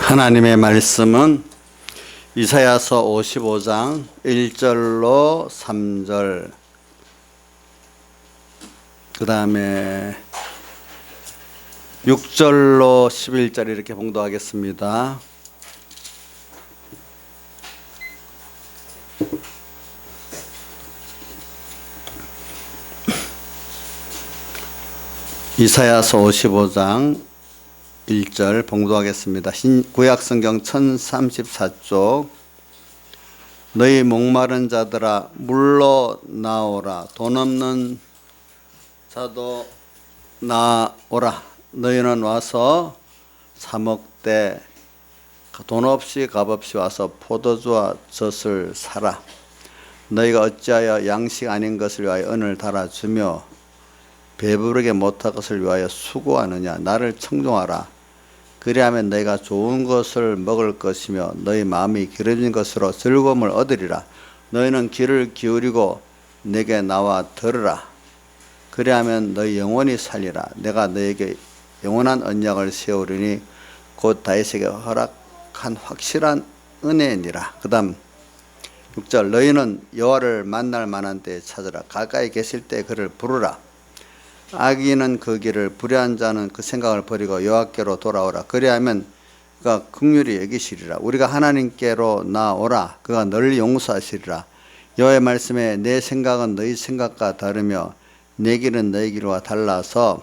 하나님의 말씀은 이사야서 55장 1절로 3절, 그 다음에 6절로 11절 이렇게 봉독하겠습니다. 이사야서 55장 1절 봉독하겠습니다. 구약성경 1034쪽. 너희 목마른 자들아 물로 나오라. 돈 없는 자도 나오라. 너희는 와서 사 먹되 돈 없이 값 없이 와서 포도주와 젖을 사라. 너희가 어찌하여 양식 아닌 것을 위하여 은을 달아주며 배부르게 못할 것을 위하여 수고하느냐. 나를 청종하라. 그리하면 너희가 좋은 것을 먹을 것이며 너희 마음이 기름진 것으로 즐거움을 얻으리라. 너희는 귀를 기울이고 내게 나와 들으라. 그리하면 너희 영원히 살리라. 내가 너에게 영원한 언약을 세우리니 곧 다윗에게 허락한 확실한 은혜니라. 그 다음 6절. 너희는 여호와를 만날 만한 때에 찾으라. 가까이 계실 때 그를 부르라. 악인은 그 길을, 불의한 자는 그 생각을 버리고 여호와께로 돌아오라. 그리하면 그가 긍휼히 여기시리라. 우리가 하나님께로 나오라. 그가 널리 용서하시리라. 여호와의 말씀에 내 생각은 너희 생각과 다르며 내 길은 너희 길과 달라서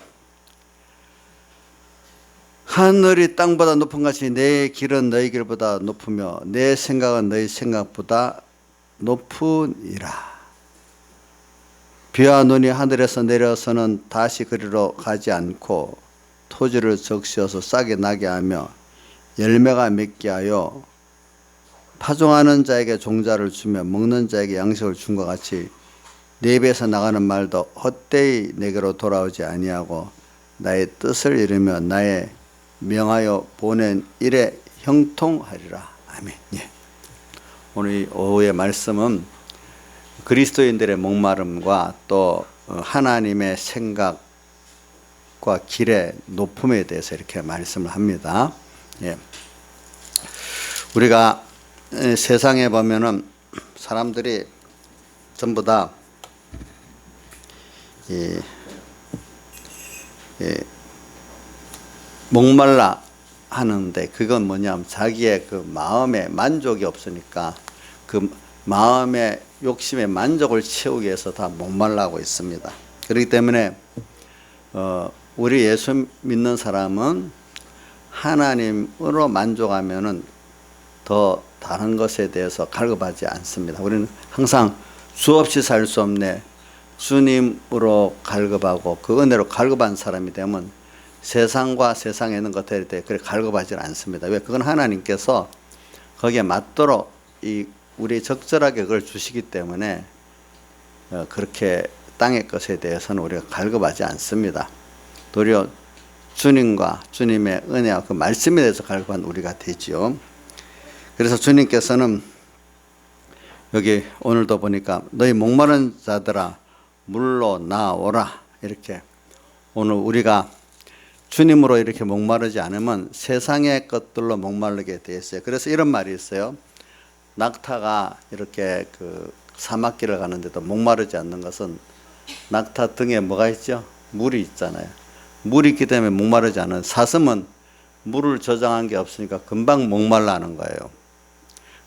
하늘이 땅보다 높은 것이 내 길은 너희 길보다 높으며 내 생각은 너희 생각보다 높으니라. 비와 눈이 하늘에서 내려서는 다시 그리로 가지 않고 토지를 적시어서 싹이 나게 하며 열매가 맺게 하여 파종하는 자에게 종자를 주며 먹는 자에게 양식을 준 것 같이 내 입에서 나가는 말도 헛되이 내게로 돌아오지 아니하고 나의 뜻을 이루며 나의 명하여 보낸 일에 형통하리라. 아멘. 예. 오늘 오후의 말씀은 그리스도인들의 목마름과 또 하나님의 생각과 길의 높음에 대해서 이렇게 말씀을 합니다. 예. 우리가 세상에 보면은 사람들이 전부 다 목말라 하는데 그건 뭐냐면 자기의 그 마음에 만족이 없으니까 그 마음의 욕심의 만족을 채우기 위해서 다 목말라하고 있습니다. 그렇기 때문에 우리 예수 믿는 사람은 하나님으로 만족하면은 더 다른 것에 대해서 갈급하지 않습니다. 우리는 항상 수없이 살 수 없네 주님으로 갈급하고 그 은혜로 갈급한 사람이 되면 세상과 세상에 있는 것들에 대해 그렇게 갈급하지 않습니다. 왜? 그건 하나님께서 거기에 맞도록 우리 적절하게 그걸 주시기 때문에 그렇게 땅의 것에 대해서는 우리가 갈급하지 않습니다. 도리어 주님과 주님의 은혜와 그 말씀에 대해서 갈급한 우리가 되지요. 그래서 주님께서는 여기 오늘도 보니까 너희 목마른 자들아 물로 나오라. 이렇게 오늘 우리가 주님으로 이렇게 목마르지 않으면 세상의 것들로 목마르게 되어 있어요. 그래서 이런 말이 있어요. 낙타가 이렇게 그 사막길을 가는데도 목마르지 않는 것은 낙타 등에 뭐가 있죠? 물이 있잖아요. 물이 있기 때문에 목마르지 않은, 사슴은 물을 저장한 게 없으니까 금방 목말라하는 거예요.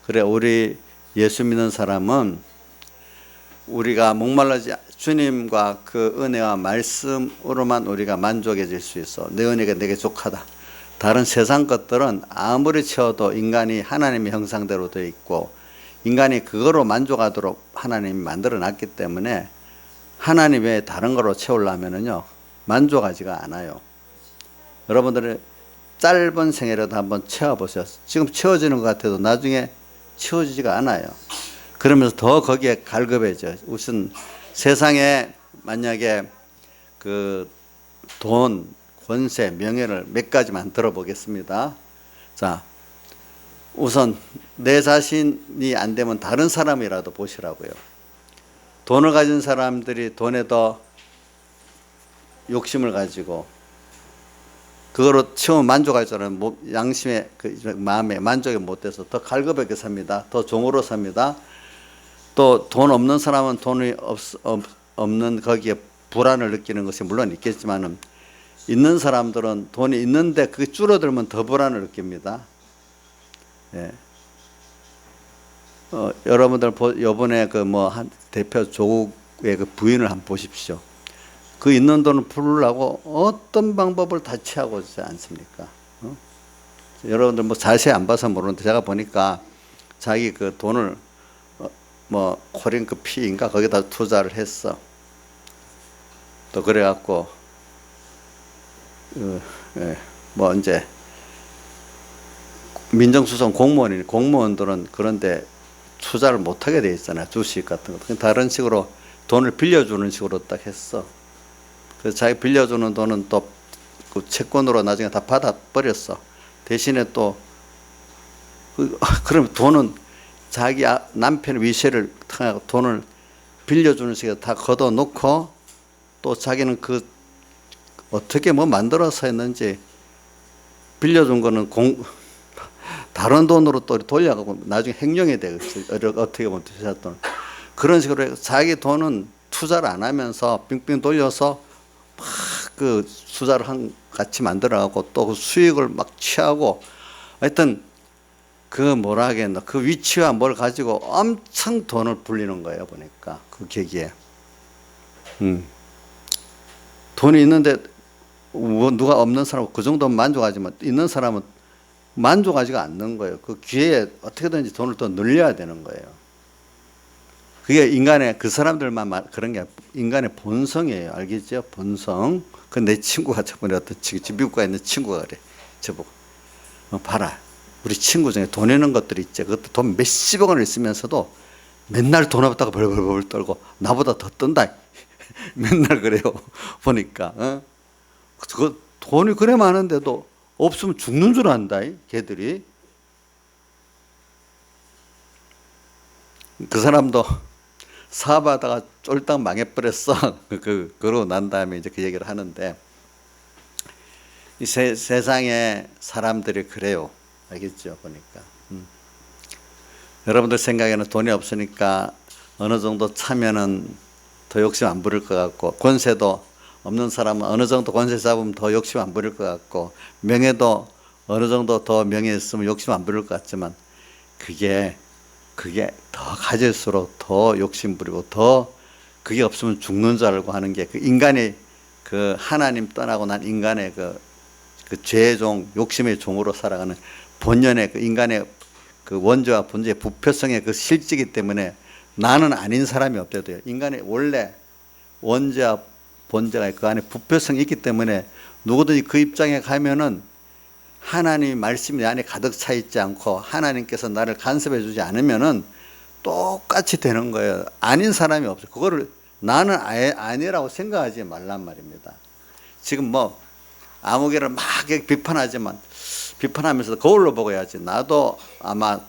그래 우리 예수 믿는 사람은 우리가 목말라지 주님과 그 은혜와 말씀으로만 우리가 만족해질 수 있어. 내 은혜가 내게 족하다. 다른 세상 것들은 아무리 채워도 인간이 하나님의 형상대로 되어 있고 인간이 그거로 만족하도록 하나님이 만들어 놨기 때문에 하나님 외에 다른 거로 채우려면은요 만족하지가 않아요. 여러분들의 짧은 생애라도 한번 채워보세요. 지금 채워지는 것 같아도 나중에 채워지지가 않아요. 그러면서 더 거기에 갈급해져요. 우선 세상에 만약에 그 돈, 권세, 명예를 몇 가지만 들어보겠습니다. 자, 우선 내 자신이 안 되면 다른 사람이라도 보시라고요. 돈을 가진 사람들이 돈에 더 욕심을 가지고 그거로 처음 만족할 줄 아는 양심의 그 마음에 만족이 못 돼서 더 갈급하게 삽니다. 더 종으로 삽니다. 또 돈 없는 사람은 돈이 없는 거기에 불안을 느끼는 것이 물론 있겠지만은 있는 사람들은 돈이 있는데 그게 줄어들면 더 불안을 느낍니다. 예. 여러분들 요번에 그 뭐 한 대표 조국의 그 부인을 한번 보십시오. 그 있는 돈을 풀으려고 어떤 방법을 다 취하고 있지 않습니까? 여러분들 뭐 자세히 안 봐서 모르는데 제가 보니까 자기 그 돈을 뭐 코링크 피인가 거기다 투자를 했어. 또 그래갖고 뭐 이제 민정수석 공무원들은 그런데 투자를 못하게 돼 있잖아요. 주식 같은 거. 다른 식으로 돈을 빌려주는 식으로 딱 했어. 그래서 자기 빌려주는 돈은 또 그 채권으로 나중에 다 받아버렸어. 대신에 또 그럼 돈은 자기 남편 위세를 통해 돈을 빌려주는 식으로 다 걷어놓고 또 자기는 그 어떻게 뭐 만들어서 했는지 빌려준 거는 다른 돈으로 또 돌려가고 나중에 횡령이 되겠어요. 어떻게 보면 투자 돈. 그런 식으로 해서 자기 돈은 투자를 안 하면서 빙빙 돌려서 막 그 투자를 같이 만들어가고 또 그 수익을 막 취하고 하여튼 그 뭐라 하겠나 그 위치와 뭘 가지고 엄청 돈을 불리는 거예요. 보니까 그 계기에. 돈이 있는데 누가 없는 사람은 그 정도면 만족하지만 있는 사람은 만족하지가 않는 거예요. 그 기회에 어떻게든지 돈을 더 늘려야 되는 거예요. 그게 인간의 그 사람들만 그런 게 인간의 본성이에요. 알겠죠? 본성. 그 내 친구가 저번에 어떤 미국 가 있는 친구가 그래. 저보고 봐라. 우리 친구 중에 돈 있는 것들이 있지. 그것도 돈 몇십억 원을 있으면서도 맨날 돈 없다고 벌벌벌 떨고 나보다 더 뜬다. 맨날 그래요. 보니까. 그 돈이 그래 많은데도 없으면 죽는 줄 안다. 걔들이. 그 사람도 사업하다가 쫄딱 망해버렸어. 그러고 난 다음에 이제 그 얘기를 하는데 이 세상에 사람들이 그래요. 알겠죠? 보니까. 여러분들 생각에는 돈이 없으니까 어느 정도 차면은 더 욕심 안 부릴 것 같고 권세도 없는 사람은 어느 정도 권세 잡으면 더 욕심 안 부릴 것 같고 명예도 어느 정도 더 명예 있으면 욕심 안 부릴 것 같지만 그게 더 가질수록 더 욕심 부리고 더 그게 없으면 죽는 줄 알고 하는 게 그 인간의 그 하나님 떠나고 난 인간의 그 죄의 종, 욕심의 종으로 살아가는 본연의 그 인간의 그 원죄와 본죄의 부패성의 그 실질이기 때문에 나는 아닌 사람이 없대도요. 인간의 원래 원죄와 본죄가 그 안에 부패성이 있기 때문에 누구든지 그 입장에 가면은 하나님의 말씀이 내 안에 가득 차 있지 않고 하나님께서 나를 간섭해 주지 않으면은 똑같이 되는 거예요. 아닌 사람이 없어요. 그거를 나는 아니라고 생각하지 말란 말입니다. 지금 뭐 아무개를 막 비판하지만 비판하면서도 거울로 보고 해야지. 나도 아마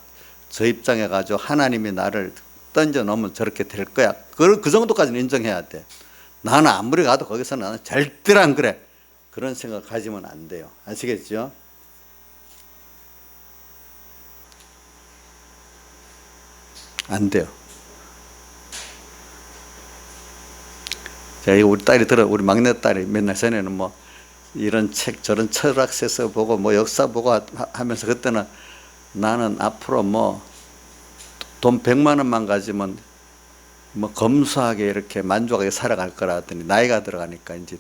저 입장에 가지고 하나님이 나를 던져 놓으면 저렇게 될 거야. 그 정도까지는 인정해야 돼. 나는 아무리 가도 거기서 나는 절대로 안 그래. 그런 생각 가지면 안 돼요. 아시겠죠? 안 돼요. 자, 우리 딸이 우리 막내 딸이 맨날 전에는 뭐 이런 책 저런 철학서 보고 뭐 역사 보고 하면서 그때는 나는 앞으로 뭐 돈 100만 원만 가지면 뭐 검소하게 이렇게 만족하게 살아갈 거라 하더니 나이가 들어가니까 이제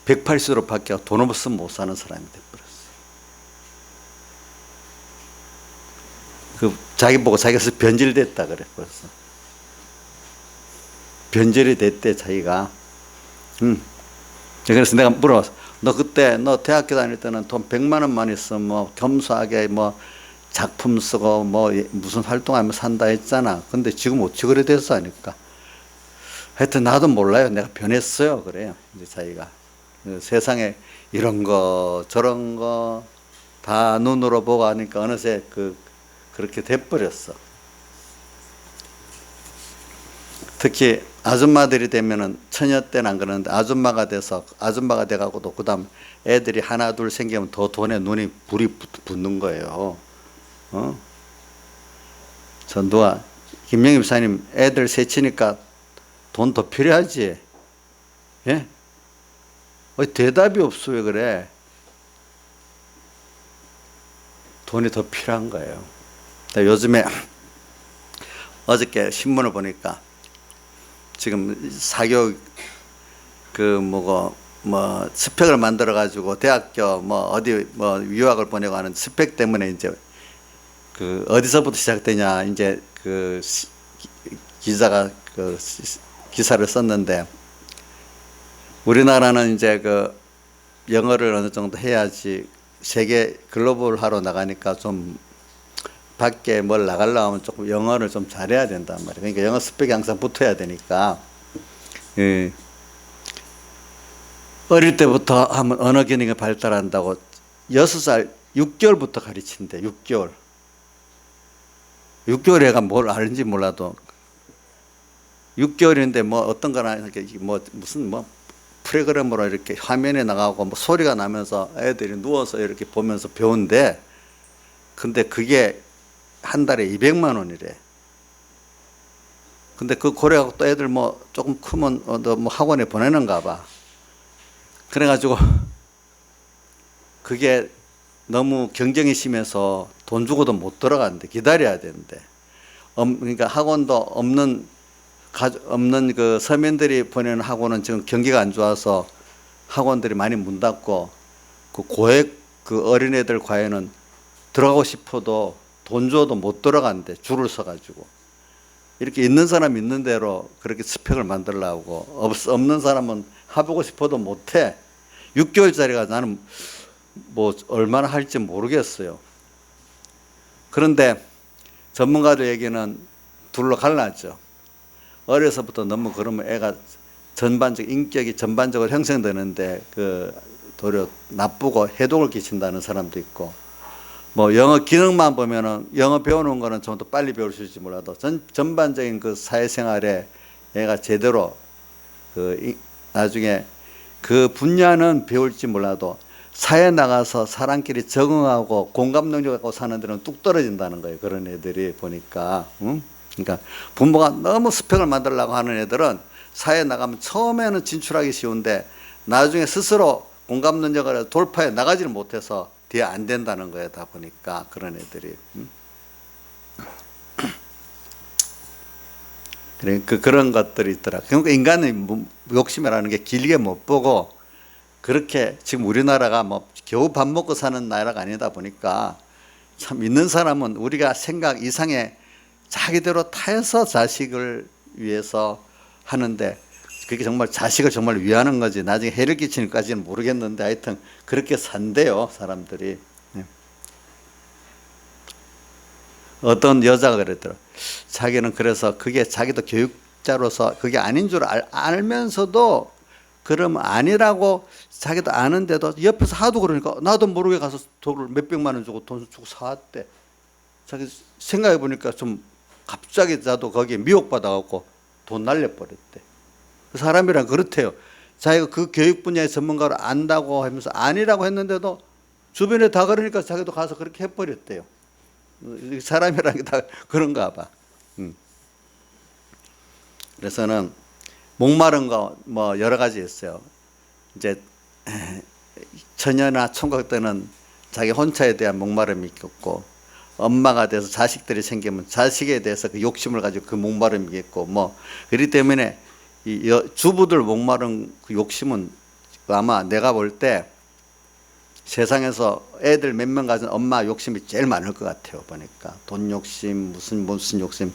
180으로 바뀌어 돈 없으면 못 사는 사람이 돼버렸어. 그 자기 보고 자기가 변질됐다 그래 벌써. 변질이 됐대 자기가. 그래서 내가 물어봤어. 너 그때 너 대학교 다닐 때는 돈 100만 원만 있으면 뭐 겸손하게 뭐 작품 쓰고 뭐 무슨 활동하면 산다 했잖아. 근데 지금 어찌 그래 됐어 하니까 하여튼 나도 몰라요. 내가 변했어요. 그래요. 이제 자기가 세상에 이런 거 저런 거 다 눈으로 보고 하니까 어느새 그렇게 돼버렸어. 특히 아줌마들이 되면은 처녀 때는 안 그러는데 아줌마가 돼가고도 그다음 애들이 하나 둘 생기면 더 돈에 눈이 불이 붙는 거예요. 전두환 김영희 집사님 애들 셋이니까 돈 더 필요하지. 예? 대답이 없어. 왜 그래? 돈이 더 필요한 거예요. 요즘에 어저께 신문을 보니까 지금 사교육 스펙을 만들어 가지고 대학교 어디 유학을 보내고 하는 스펙 때문에 이제 어디서부터 시작되냐 이제 기자가 기사를 썼는데, 우리나라는 이제 영어를 어느 정도 해야지 세계 글로벌화로 나가니까 좀 밖에 뭘 나가려고 하면 조금 영어를 좀 잘해야 된단 말이에요. 그러니까 영어 스펙이 항상 붙어야 되니까, 예. 어릴 때부터 하면 언어 기능이 발달한다고 6살 6개월부터 가르친대. 6개월 애가 뭘 아는지 몰라도 6개월인데 어떤 거나 이렇게 무슨 프로그램으로 이렇게 화면에 나가고 소리가 나면서 애들이 누워서 이렇게 보면서 배운대. 근데 그게 한 달에 200만 원이래. 근데 고려하고 또 애들 조금 크면 학원에 보내는가 봐. 그래가지고 그게 너무 경쟁이 심해서 돈 주고도 못 들어간대. 기다려야 되는데. 그러니까 학원도 없는 서민들이 보내는 학원은 지금 경기가 안 좋아서 학원들이 많이 문 닫고, 고액 어린애들 과외는 들어가고 싶어도 돈 줘도 못 들어간대. 줄을 서가지고. 이렇게 있는 사람 있는 대로 그렇게 스펙을 만들려고, 없는 사람은 해보고 싶어도 못해. 6개월짜리가 나는 얼마나 할지 모르겠어요. 그런데 전문가들 얘기는 둘로 갈라져. 어려서부터 너무 그러면 애가 인격이 전반적으로 형성되는데 도리어 나쁘고 해독을 끼친다는 사람도 있고, 영어 기능만 보면은 영어 배우는 거는 좀 더 빨리 배울 수 있을지 몰라도 전반적인 사회생활에 애가 제대로 나중에 분야는 배울지 몰라도 사회에 나가서 사람끼리 적응하고 공감 능력 갖고 사는 데는 뚝 떨어진다는 거예요. 그런 애들이 보니까. 그러니까 부모가 너무 스펙을 만들려고 하는 애들은 사회에 나가면 처음에는 진출하기 쉬운데 나중에 스스로 공감 능력을 돌파해 나가지를 못해서 뒤에 안 된다는 거예요. 다 보니까 그런 애들이. 그런 것들이 있더라. 그러니까 인간의 욕심이라는 게 길게 못 보고, 그렇게 지금 우리나라가 겨우 밥 먹고 사는 나라가 아니다 보니까 참 있는 사람은 우리가 생각 이상의 자기대로 타해서 자식을 위해서 하는데, 그게 정말 자식을 정말 위하는 거지 나중에 해를 끼치는까지는 모르겠는데 하여튼 그렇게 산대요, 사람들이. 어떤 여자가 그랬더라. 자기는 그래서 그게 자기도 교육자로서 그게 아닌 줄 알면서도, 그러면 아니라고 자기도 아는데도 옆에서 하도 그러니까 나도 모르게 가서 돈을 몇백만 원 주고 돈 주고 사왔대. 자기 생각해 보니까 좀 갑자기 나도 거기에 미혹받아갖고 돈 날려버렸대. 그 사람이란 그렇대요. 자기가 그 교육 분야의 전문가를 안다고 하면서 아니라고 했는데도 주변에 다 그러니까 자기도 가서 그렇게 해버렸대요. 사람이라는 게 다 그런가 봐. 그래서는 목마른 거 여러 가지 있어요. 이제 처녀나 총각 때는 자기 혼자에 대한 목마름이 있겠고, 엄마가 돼서 자식들이 생기면 자식에 대해서 그 욕심을 가지고 그 목마름이 있고, 그렇기 때문에 이 주부들 목마른 그 욕심은 아마 내가 볼 때 세상에서 애들 몇 명 가진 엄마 욕심이 제일 많을 것 같아요. 보니까 돈 욕심, 무슨 욕심,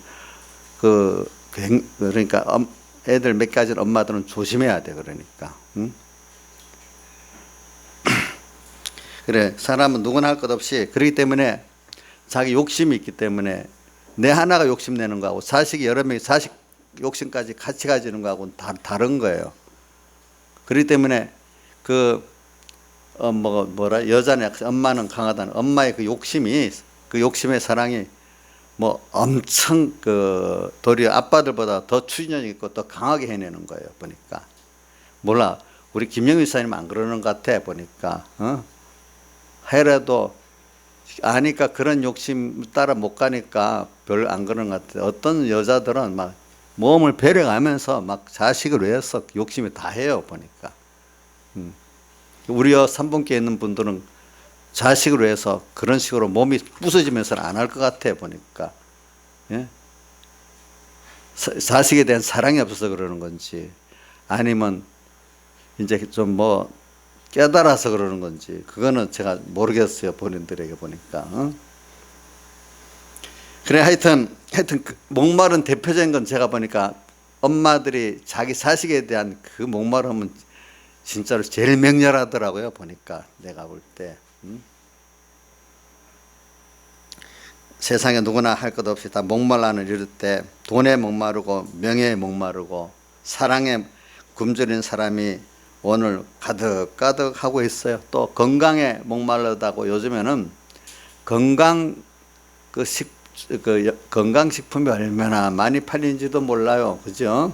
그러니까 애들 몇 가진 엄마들은 조심해야 돼. 그러니까. 그래, 사람은 누구나 할 것 없이 그렇기 때문에 자기 욕심이 있기 때문에 내 하나가 욕심내는 거하고 자식이 여러 명이 자식 욕심까지 같이 가지는 거하고는 다른 거예요. 그렇기 때문에 여자는 엄마는 강하다는 엄마의 그 욕심의 사랑이 뭐 엄청 그 도리어 아빠들보다 더 추진력 있고 더 강하게 해내는 거예요. 보니까 몰라 우리 김영희 사님 안 그러는 것 같아 보니까 해라도 아니까 그런 욕심 따라 못 가니까 별 안 그러는 것 같아. 어떤 여자들은 막 몸을 배려가면서 막 자식을 위해서 욕심이 다 해요 보니까. 우리 산분기에 있는 분들은 자식을 위해서 그런 식으로 몸이 부서지면서는 안 할 것 같아 보니까. 예? 자식에 대한 사랑이 없어서 그러는 건지 아니면 이제 좀 뭐 깨달아서 그러는 건지 그거는 제가 모르겠어요 본인들에게 보니까. 그래 하여튼 그 목마른 대표적인 건 제가 보니까 엄마들이 자기 자식에 대한 그 목마름은 진짜로 제일 맹렬하더라고요 보니까 내가 볼 때. 세상에 누구나 할 것 없이 다 목말라는 이럴 때 돈에 목마르고 명예에 목마르고 사랑에 굶주린 사람이 오늘 가득가득 하고 있어요. 또 건강에 목말르다고 요즘에는 건강식품이 얼마나 많이 팔리는지도 몰라요. 그죠?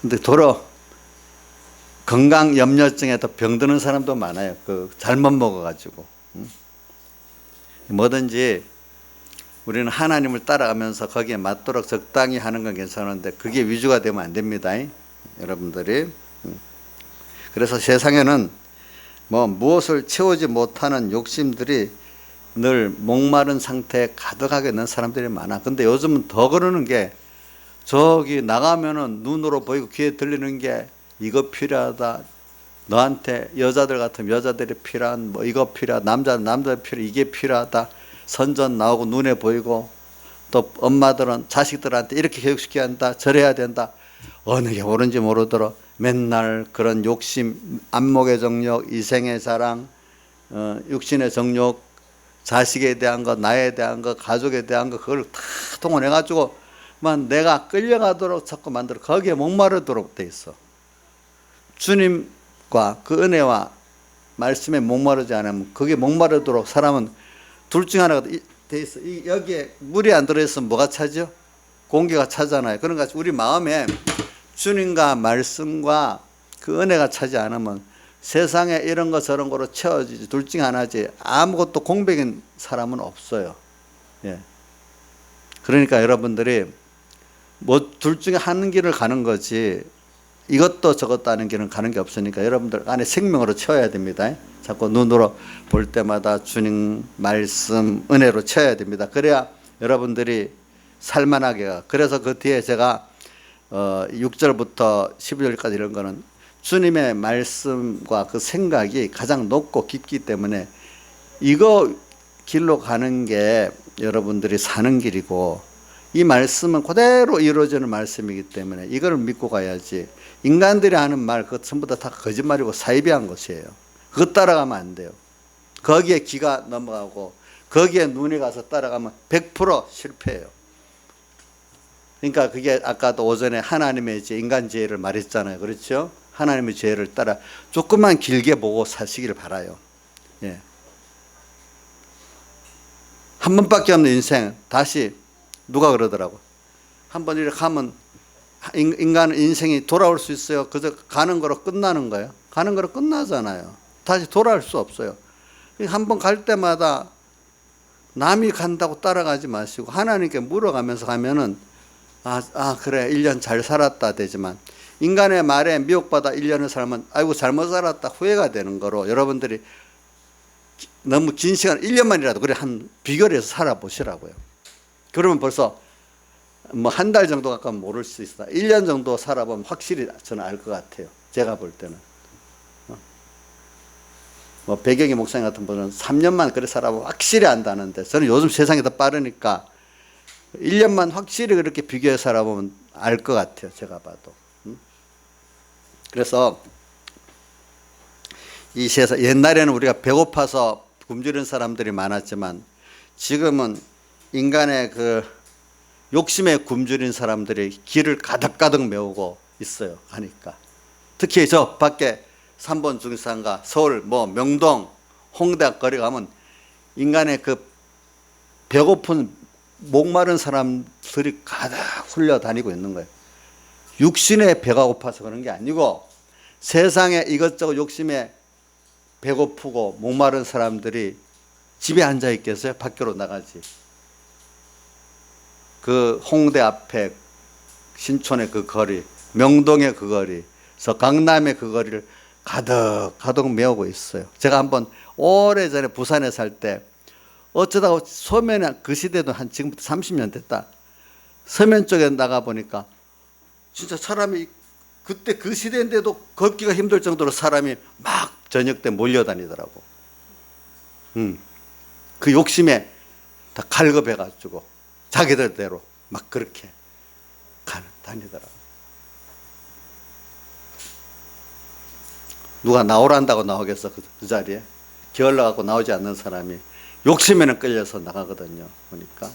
근데 도로 건강염려증에 더 병드는 사람도 많아요. 잘못 먹어가지고. 뭐든지 우리는 하나님을 따라가면서 거기에 맞도록 적당히 하는 건 괜찮은데 그게 위주가 되면 안 됩니다. 여러분들이. 그래서 세상에는 뭐 무엇을 채우지 못하는 욕심들이 늘 목마른 상태에 가득하게 있는 사람들이 많아. 근데 요즘은 더 그러는 게 저기 나가면은 눈으로 보이고 귀에 들리는 게 이거 필요하다. 너한테 여자들 같으면 여자들이 필요한 뭐 이거 필요하다. 남자들 필요 이게 필요하다. 선전 나오고 눈에 보이고 또 엄마들은 자식들한테 이렇게 교육시켜야 한다. 저래야 된다. 어느 게 옳은지 모르도록 맨날 그런 욕심, 안목의 정욕, 이생의 자랑, 육신의 정욕, 자식에 대한 것, 나에 대한 것, 가족에 대한 것 그걸 다 동원해가지고 만 내가 끌려가도록 자꾸 만들어 거기에 목마르도록 돼 있어. 주님과 그 은혜와 말씀에 목마르지 않으면 그게 목마르도록 사람은 둘 중 하나가 돼 있어. 여기에 물이 안 들어있으면 뭐가 차죠? 공기가 차잖아요. 그러니까 우리 마음에 주님과 말씀과 그 은혜가 차지 않으면 세상에 이런 거 저런 거로 채워지지 둘 중 하나지 아무것도 공백인 사람은 없어요. 예. 그러니까 여러분들이 뭐 둘 중에 한 길을 가는 거지 이것도 저것도 하는 길은 가는 게 없으니까 여러분들 안에 생명으로 채워야 됩니다. 자꾸 눈으로 볼 때마다 주님 말씀 은혜로 채워야 됩니다. 그래야 여러분들이 살만하게 가. 그래서 그 뒤에 제가 6절부터 12절까지 이런 거는 주님의 말씀과 그 생각이 가장 높고 깊기 때문에 이거 길로 가는 게 여러분들이 사는 길이고 이 말씀은 그대로 이루어지는 말씀이기 때문에 이걸 믿고 가야지 인간들이 하는 말 그것 전부 다 거짓말이고 사이비한 것이에요. 그것 따라가면 안 돼요. 거기에 귀가 넘어가고 거기에 눈이 가서 따라가면 100% 실패해요. 그러니까 그게 아까도 오전에 하나님의 죄, 인간 죄를 말했잖아요. 그렇죠? 하나님의 죄를 따라 조금만 길게 보고 사시길 바라요. 예. 한 번밖에 없는 인생 다시 누가 그러더라고. 한 번 이렇게 하면 인간은 인생이 돌아올 수 있어요. 그저 가는 거로 끝나는 거예요. 가는 거로 끝나잖아요. 다시 돌아올 수 없어요. 한 번 갈 때마다 남이 간다고 따라가지 마시고 하나님께 물어가면서 가면은 그래 1년 잘 살았다 되지만 인간의 말에 미혹받아 1년을 살면 아이고 잘못 살았다 후회가 되는 거로 여러분들이 너무 긴 시간 1년만이라도 그래 한 비교해서 살아보시라고요. 그러면 벌써 뭐 한 달 정도 가까운 모를 수 있어. 1년 정도 살아보면 확실히 저는 알 것 같아요. 제가 볼 때는. 뭐 배경희 목사님 같은 분은 3년만 그래 살아보면 확실히 안다는데 저는 요즘 세상이 더 빠르니까 1년만 확실히 그렇게 비교해 살아보면 알 것 같아요. 제가 봐도. 그래서 이 세상 옛날에는 우리가 배고파서 굶주린 사람들이 많았지만 지금은 인간의 그 욕심에 굶주린 사람들이 길을 가득가득 메우고 있어요. 하니까 특히 저 밖에 3번 중산가 서울 뭐 명동 홍대 거리 가면 인간의 그 배고픈 목마른 사람들이 가득 흘려다니고 있는 거예요. 육신에 배가 고파서 그런 게 아니고 세상에 이것저것 욕심에 배고프고 목마른 사람들이 집에 앉아 있겠어요? 밖으로 나가지. 그 홍대 앞에 신촌의 그 거리, 명동의 그 거리, 강남의 그 거리를 가득 메우고 있어요. 제가 한번 오래전에 부산에 살 때 어쩌다가 서면에, 그 시대도 한 지금부터 30년 됐다, 서면 쪽에 나가 보니까 진짜 사람이, 그때 그 시대인데도 걷기가 힘들 정도로 사람이 막 저녁 때 몰려다니더라고. 그 욕심에 다 갈급해가지고 자기들대로 막 그렇게 다니더라고. 누가 나오란다고 나오겠어? 그 자리에 게을러갖고 나오지 않는 사람이 욕심에는 끌려서 나가거든요. 보니까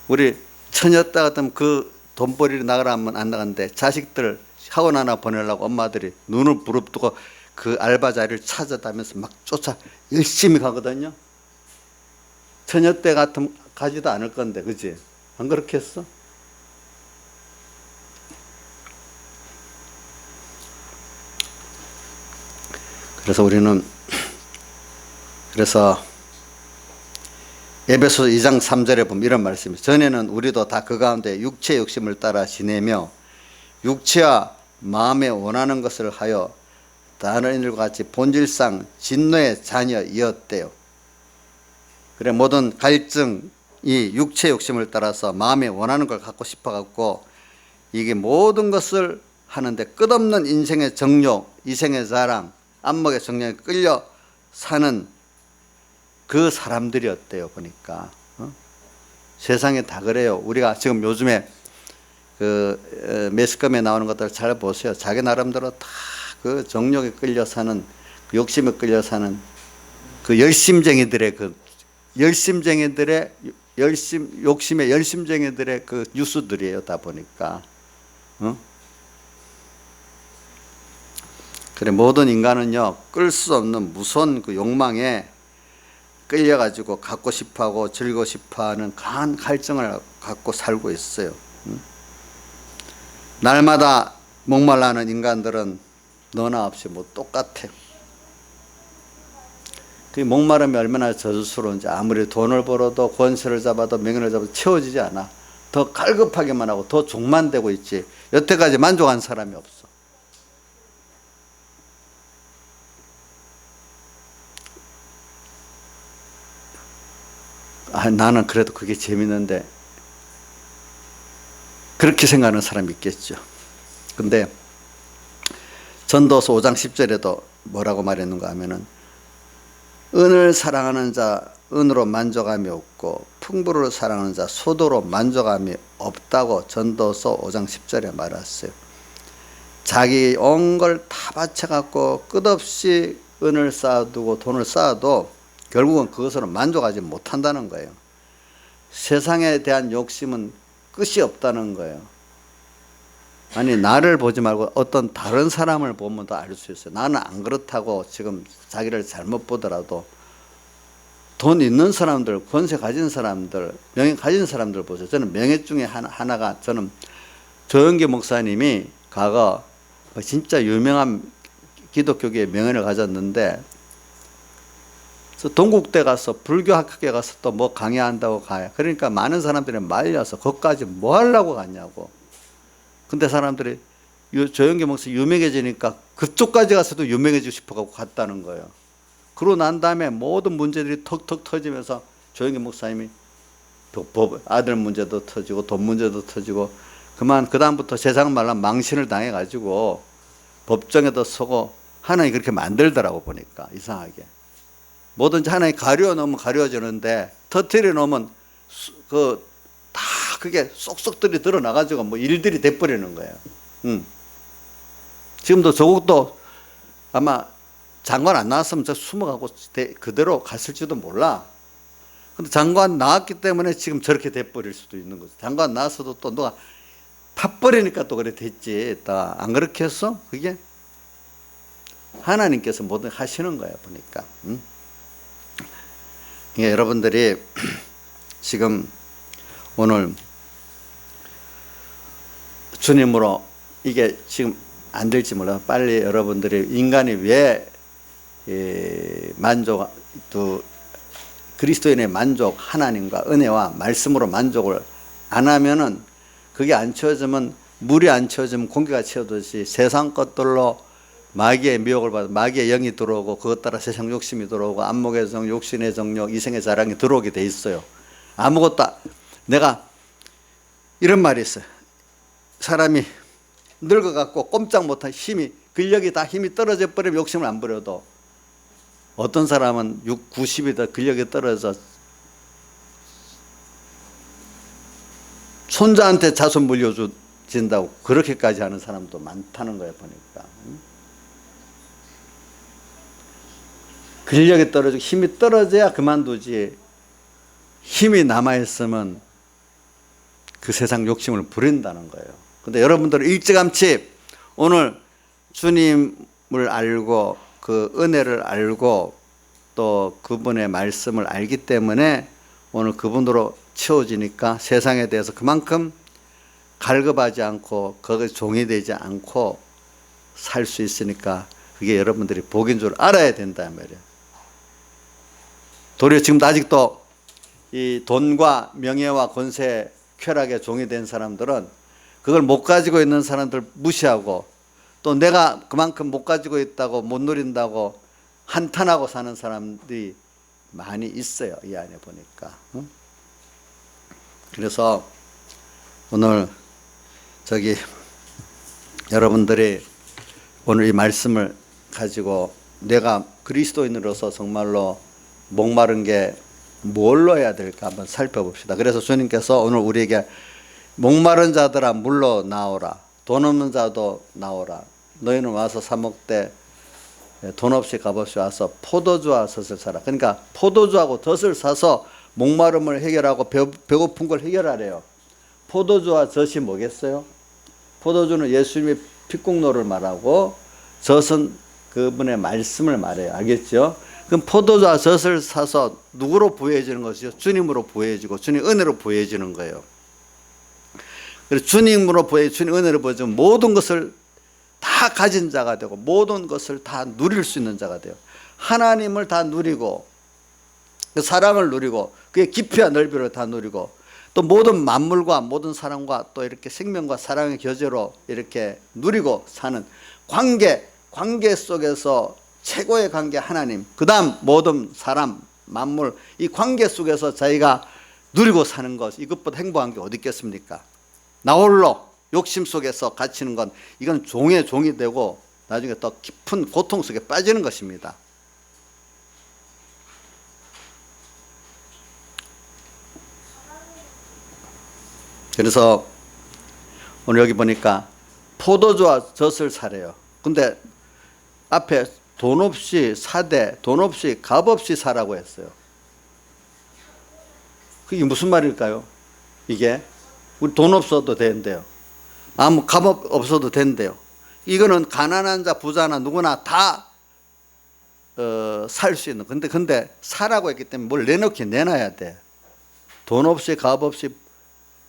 우리 처녀딸 같으면 그 돈벌이를 나가라 하면 안 나가는데, 자식들 학원 하나 보내려고 엄마들이 눈을 부릅뜨고 그 알바 자리를 찾아다니면서 막 쫓아 열심히 가거든요. 처녀 때 같으면 가지도 않을 건데, 그지? 안 그렇게 했어? 그래서 우리는, 그래서 에베소 2장 3절에 보면 이런 말씀이, 전에는 우리도 다 그 가운데 육체의 욕심을 따라 지내며 육체와 마음에 원하는 것을 하여 다른 일과 같이 본질상 진노의 자녀이었대요. 그래, 모든 갈증이 육체의 욕심을 따라서 마음에 원하는 걸 갖고 싶어 갖고 이게 모든 것을 하는데, 끝없는 인생의 정욕, 이생의 자랑, 안목의 정욕에 끌려 사는 그 사람들이었대요. 보니까 세상에 다 그래요. 우리가 지금 요즘에 그 매스컴에 나오는 것들 잘 보세요. 자기 나름대로 다 그 정욕에 끌려 사는, 욕심에 끌려 사는 그 열심쟁이들의 욕심의 열심쟁이들의 그 뉴스들이에요. 다 보니까. 그래, 모든 인간은요, 끌 수 없는 무서운 그 욕망에 끌려가지고 갖고 싶어하고 즐기고 싶어하는 강한 갈증을 갖고 살고 있어요. 날마다 목말라하는 인간들은 너나 없이 뭐 똑같아요. 그 목마름이 얼마나 저주스러운지, 아무리 돈을 벌어도 권세를 잡아도 명예를 잡아도 채워지지 않아. 더 갈급하게만 하고 더 종만 되고 있지, 여태까지 만족한 사람이 없어. 나는 그래도 그게 재밌는데, 그렇게 생각하는 사람이 있겠죠. 근데 전도서 5장 10절에도 뭐라고 말했는가 하면은, 은을 사랑하는 자 은으로 만족함이 없고 풍부를 사랑하는 자 소도로 만족함이 없다고 전도서 5장 10절에 말했어요. 자기 온 걸 다 바쳐갖고 끝없이 은을 쌓아두고 돈을 쌓아도 결국은 그것으로 만족하지 못한다는 거예요. 세상에 대한 욕심은 끝이 없다는 거예요. 아니, 나를 보지 말고 어떤 다른 사람을 보면 더 알 수 있어요. 나는 안 그렇다고 지금 자기를 잘못 보더라도 돈 있는 사람들, 권세 가진 사람들, 명예 가진 사람들 보세요. 저는 명예 중에 하나가, 저는 조영기 목사님이 과거 진짜 유명한 기독교계의 명예를 가졌는데, 동국대 가서 불교학교에 가서 또 뭐 강의한다고 가요. 그러니까 많은 사람들이 말려서 거기까지 뭐 하려고 갔냐고. 근데 사람들이 조영기 목사 유명해지니까 그쪽까지 가서도 유명해지고 싶어가지고 갔다는 거예요. 그러고 난 다음에 모든 문제들이 턱턱 터지면서 조영기 목사님이 아들 문제도 터지고 돈 문제도 터지고, 그 다음부터 세상 말로 망신을 당해가지고 법정에도 서고, 하나님 그렇게 만들더라고. 보니까 이상하게 뭐든지 하나님 가려워 놓으면 가려워지는데, 터트려 놓으면 다 그게 쏙쏙들이 드러나가지고 뭐 일들이 돼버리는 거예요. 지금도 조국도 아마 장관 안 나왔으면 저 숨어가고 그대로 갔을지도 몰라. 근데 장관 나왔기 때문에 지금 저렇게 돼버릴 수도 있는 거죠. 장관 나왔어도 또 누가 팥버리니까 또 그래 됐지. 안 그렇게 했어? 그게 하나님께서 뭐든 하시는 거야. 보니까. 예, 여러분들이 지금 오늘 주님으로 이게 지금 안 될지 몰라요. 빨리 여러분들이 인간이 왜 만족, 또 그리스도인의 만족, 하나님과 은혜와 말씀으로 만족을 안 하면은, 그게 안 채워지면, 물이 안 채워지면 공기가 채워듯이 세상 것들로 마귀의 미혹을 받아 마귀의 영이 들어오고, 그것 따라 세상 욕심이 들어오고, 안목의 정, 욕심의 정욕, 이생의 자랑이 들어오게 돼 있어요. 아무것도 내가 이런 말이 있어요. 사람이 늙어갖고 꼼짝 못한 힘이, 근력이 다 힘이 떨어져 버리면 욕심을 안 부려도, 어떤 사람은 6, 90이 더 근력이 떨어져 손자한테 자손 물려준다고 그렇게까지 하는 사람도 많다는 거예요, 보니까. 근력이 떨어지고 힘이 떨어져야 그만두지, 힘이 남아있으면 그 세상 욕심을 부린다는 거예요. 근데 여러분들은 일찌감치 오늘 주님을 알고 그 은혜를 알고 또 그분의 말씀을 알기 때문에 오늘 그분으로 채워지니까 세상에 대해서 그만큼 갈급하지 않고 거기에 종이 되지 않고 살 수 있으니까, 그게 여러분들이 복인 줄 알아야 된다 말이에요. 도리어 지금도 아직도 이 돈과 명예와 권세, 쾌락의 종이 된 사람들은 그걸 못 가지고 있는 사람들 무시하고, 또 내가 그만큼 못 가지고 있다고, 못 누린다고 한탄하고 사는 사람들이 많이 있어요, 이 안에 보니까. 그래서 오늘 여러분들이 오늘 이 말씀을 가지고 내가 그리스도인으로서 정말로 목마른 게 뭘로 해야 될까 한번 살펴봅시다. 그래서 주님께서 오늘 우리에게 목마른 자들아 물로 나오라, 돈 없는 자도 나오라, 너희는 와서 사 먹되 돈 없이 값없이 와서 포도주와 젖을 사라. 그러니까 포도주하고 젖을 사서 목마름을 해결하고 배고픈 걸 해결하래요. 포도주와 젖이 뭐겠어요? 포도주는 예수님의 핏국노를 말하고, 젖은 그분의 말씀을 말해요. 알겠죠? 그럼 포도주와 젖을 사서 누구로 부여해지는 것이죠? 주님으로 부여해지고 주님 은혜로 부여해지는 거예요. 그래서 주님으로 주님 은혜로 부여해지면 모든 것을 다 가진 자가 되고 모든 것을 다 누릴 수 있는 자가 돼요. 하나님을 다 누리고 그 사랑을 누리고 그의 깊이와 넓이를 다 누리고, 또 모든 만물과 모든 사람과 또 이렇게 생명과 사랑의 교제로 이렇게 누리고 사는 관계 속에서 최고의 관계 하나님, 그 다음 모든 사람, 만물, 이 관계 속에서 자기가 누리고 사는 것, 이것보다 행복한 게 어디 있겠습니까? 나 홀로 욕심 속에서 갇히는 건, 이건 종의 종이 되고 나중에 더 깊은 고통 속에 빠지는 것입니다. 그래서 오늘 여기 보니까 포도주와 젖을 사래요. 근데 앞에 돈 없이 사되 돈 없이 값 없이 사라고 했어요. 그게 무슨 말일까요? 이게 우리 돈 없어도 된대요. 아무 값 없어도 된대요. 이거는 가난한 자 부자나 누구나 다 살 수 있는. 근데 사라고 했기 때문에 뭘 내놓긴 내놔야 돼. 돈 없이 값 없이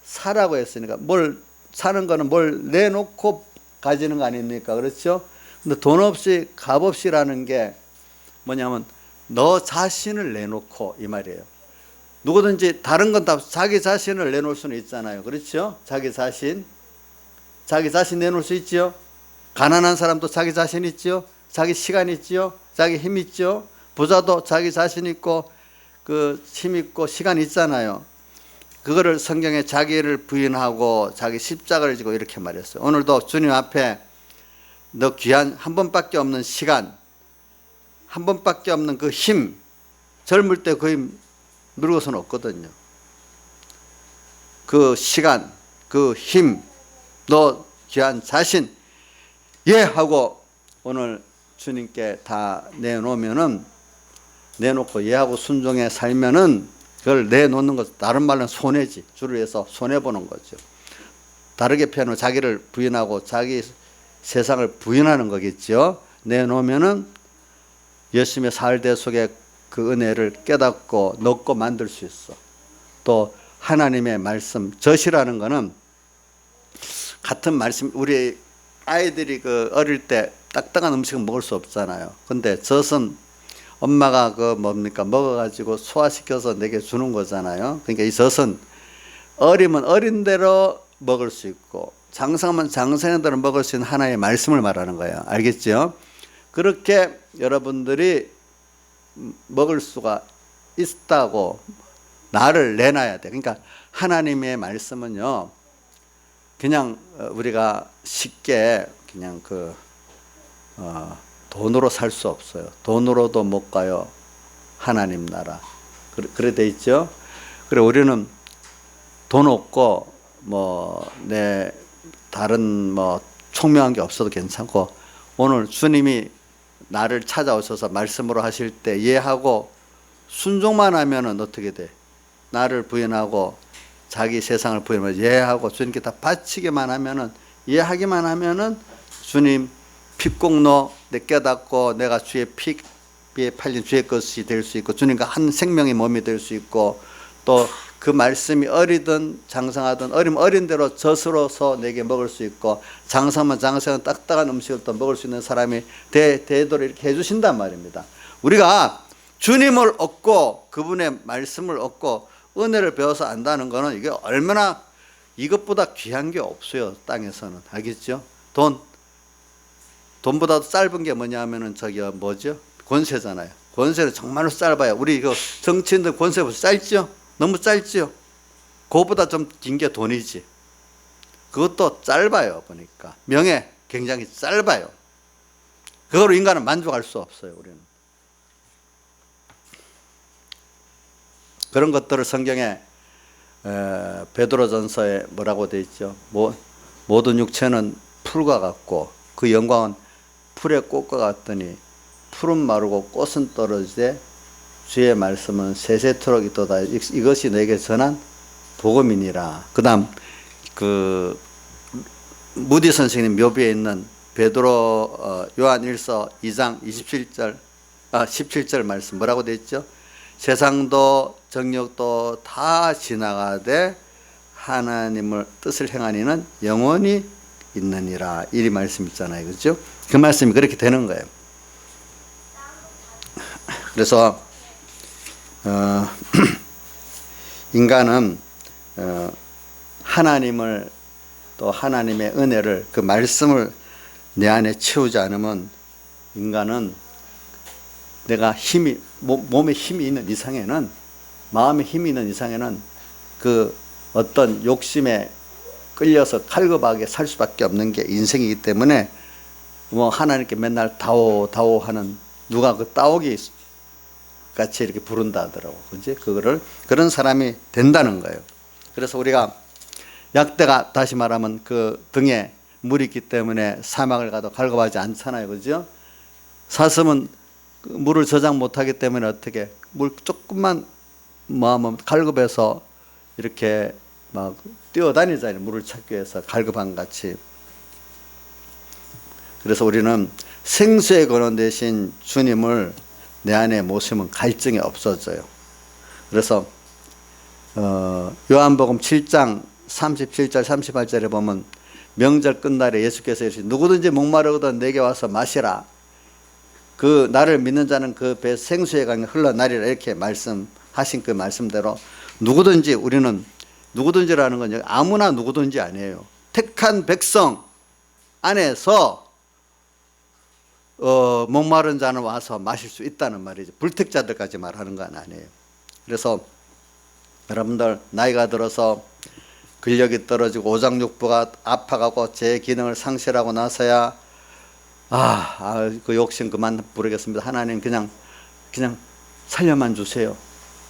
사라고 했으니까, 뭘 사는 거는 뭘 내놓고 가지는 거 아닙니까? 그렇죠? 근데 돈 없이 값 없이라는 게 뭐냐면 너 자신을 내놓고, 이 말이에요. 누구든지 다른 건 다 자기 자신을 내놓을 수는 있잖아요. 그렇죠? 자기 자신 내놓을 수 있죠. 가난한 사람도 자기 자신 있죠. 자기 시간 있죠. 자기 힘 있죠. 부자도 자기 자신 있고 그 힘 있고 시간 있잖아요. 그거를 성경에 자기를 부인하고 자기 십자가를 지고 이렇게 말했어요. 오늘도 주님 앞에 너 귀한 한 번밖에 없는 시간, 한 번밖에 없는 그 힘, 젊을 때 그 힘 늙어서는 없거든요. 그 시간, 그 힘, 너 귀한 자신, 예 하고 오늘 주님께 다 내놓으면은, 내놓고 예하고 순종해 살면은, 그걸 내놓는 것, 다른 말로는 손해지. 주를 위해서 손해보는 거죠. 다르게 표현하면 자기를 부인하고 자기 세상을 부인하는 거겠죠. 내놓으면은 열심히 살 때 속에 그 은혜를 깨닫고 넣고 만들 수 있어. 또 하나님의 말씀, 젖이라는 거는 같은 말씀, 우리 아이들이 그 어릴 때 딱딱한 음식은 먹을 수 없잖아요. 근데 젖은 엄마가 그 뭡니까 먹어가지고 소화시켜서 내게 주는 거잖아요. 그러니까 이 젖은 어리면 어린 대로 먹을 수 있고 장성하면 장성한 대로 먹을 수 있는 하나의 말씀을 말하는 거예요. 알겠죠? 그렇게 여러분들이 먹을 수가 있다고 나를 내놔야 돼. 그러니까 하나님의 말씀은요, 그냥 우리가 쉽게 그냥 돈으로 살 수 없어요. 돈으로도 못 가요. 하나님 나라. 그래 돼 있죠? 그래 우리는 돈 없고 내 다른 총명한 게 없어도 괜찮고 오늘 주님이 나를 찾아오셔서 말씀으로 하실 때 이해하고 순종만 하면은 어떻게 돼? 나를 부인하고 자기 세상을 부인하고 이해하고 주님께 다 바치기만 하면은 이해하기만 하면은 주님 핏공로 내 깨닫고 내가 주의 피에 팔린 주의 것이 될 수 있고 주님과 한 생명의 몸이 될 수 있고 또 그 말씀이 어리든 장성하든 어리면 어린 대로 젖으로서 내게 먹을 수 있고 장성하면 장성한 딱딱한 음식을 또 먹을 수 있는 사람이 되도록 이렇게 해주신단 말입니다. 우리가 주님을 얻고 그분의 말씀을 얻고 은혜를 배워서 안다는 것은 이게 얼마나 이것보다 귀한 게 없어요. 땅에서는. 알겠죠? 돈보다도 짧은 게 뭐냐 하면은 뭐죠? 권세잖아요. 권세는 정말로 짧아요. 우리 이거 정치인들 권세보다 짧죠? 너무 짧죠? 그거보다 좀 긴 게 돈이지. 그것도 짧아요. 보니까. 명예 굉장히 짧아요. 그거로 인간은 만족할 수 없어요. 우리는. 그런 것들을 성경에 베드로전서에 뭐라고 되어 있죠? 모든 육체는 풀과 같고 그 영광은 풀의 꽃과 같더니 풀은 마르고 꽃은 떨어지되 주의 말씀은 세세토록 있도다. 이것이 너에게 전한 복음이니라. 그 다음 무디 선생님 묘비에 있는 베드로 요한 1서 2장 17절 말씀 뭐라고 되어 있죠? 세상도 정욕도 다 지나가되 하나님을 뜻을 행하니는 영원히 있느니라. 이 말씀 있잖아요. 그렇죠? 그 말씀이 그렇게 되는 거예요. 그래서 인간은 하나님을 또 하나님의 은혜를 그 말씀을 내 안에 채우지 않으면 인간은 내가 몸에 힘이 있는 이상에는 마음에 힘이 있는 이상에는 그 어떤 욕심에 끌려서 칼급하게 살 수밖에 없는 게 인생이기 때문에 하나님께 맨날 다오 하는 누가 그 따오기 같이 이렇게 부른다 하더라고. 그지? 그런 사람이 된다는 거예요. 그래서 우리가 약대가 다시 말하면 그 등에 물이 있기 때문에 사막을 가도 갈급하지 않잖아요. 그죠? 사슴은 물을 저장 못하기 때문에 어떻게 물 조금만 하면 갈급해서 이렇게 막 뛰어다니잖아요. 물을 찾기 위해서 갈급한 같이. 그래서 우리는 생수의 근원 대신 주님을 내 안에 모시면 갈증이 없어져요. 그래서 요한복음 7장 37절 38절에 보면 명절 끝날에 예수께서 이르시되 누구든지 목마르거든 내게 와서 마시라. 그 나를 믿는 자는 그 배 생수의 강이 흘러나리라. 이렇게 말씀하신 그 말씀대로 우리는 누구든지라는 건 아무나 누구든지 아니에요. 택한 백성 안에서 목마른 자는 와서 마실 수 있다는 말이죠. 불택자들까지 말하는 건 아니에요. 그래서 여러분들 나이가 들어서 근력이 떨어지고 오장육부가 아파가고 제 기능을 상실하고 나서야 그 욕심 그만 부르겠습니다. 하나님 그냥 살려만 주세요.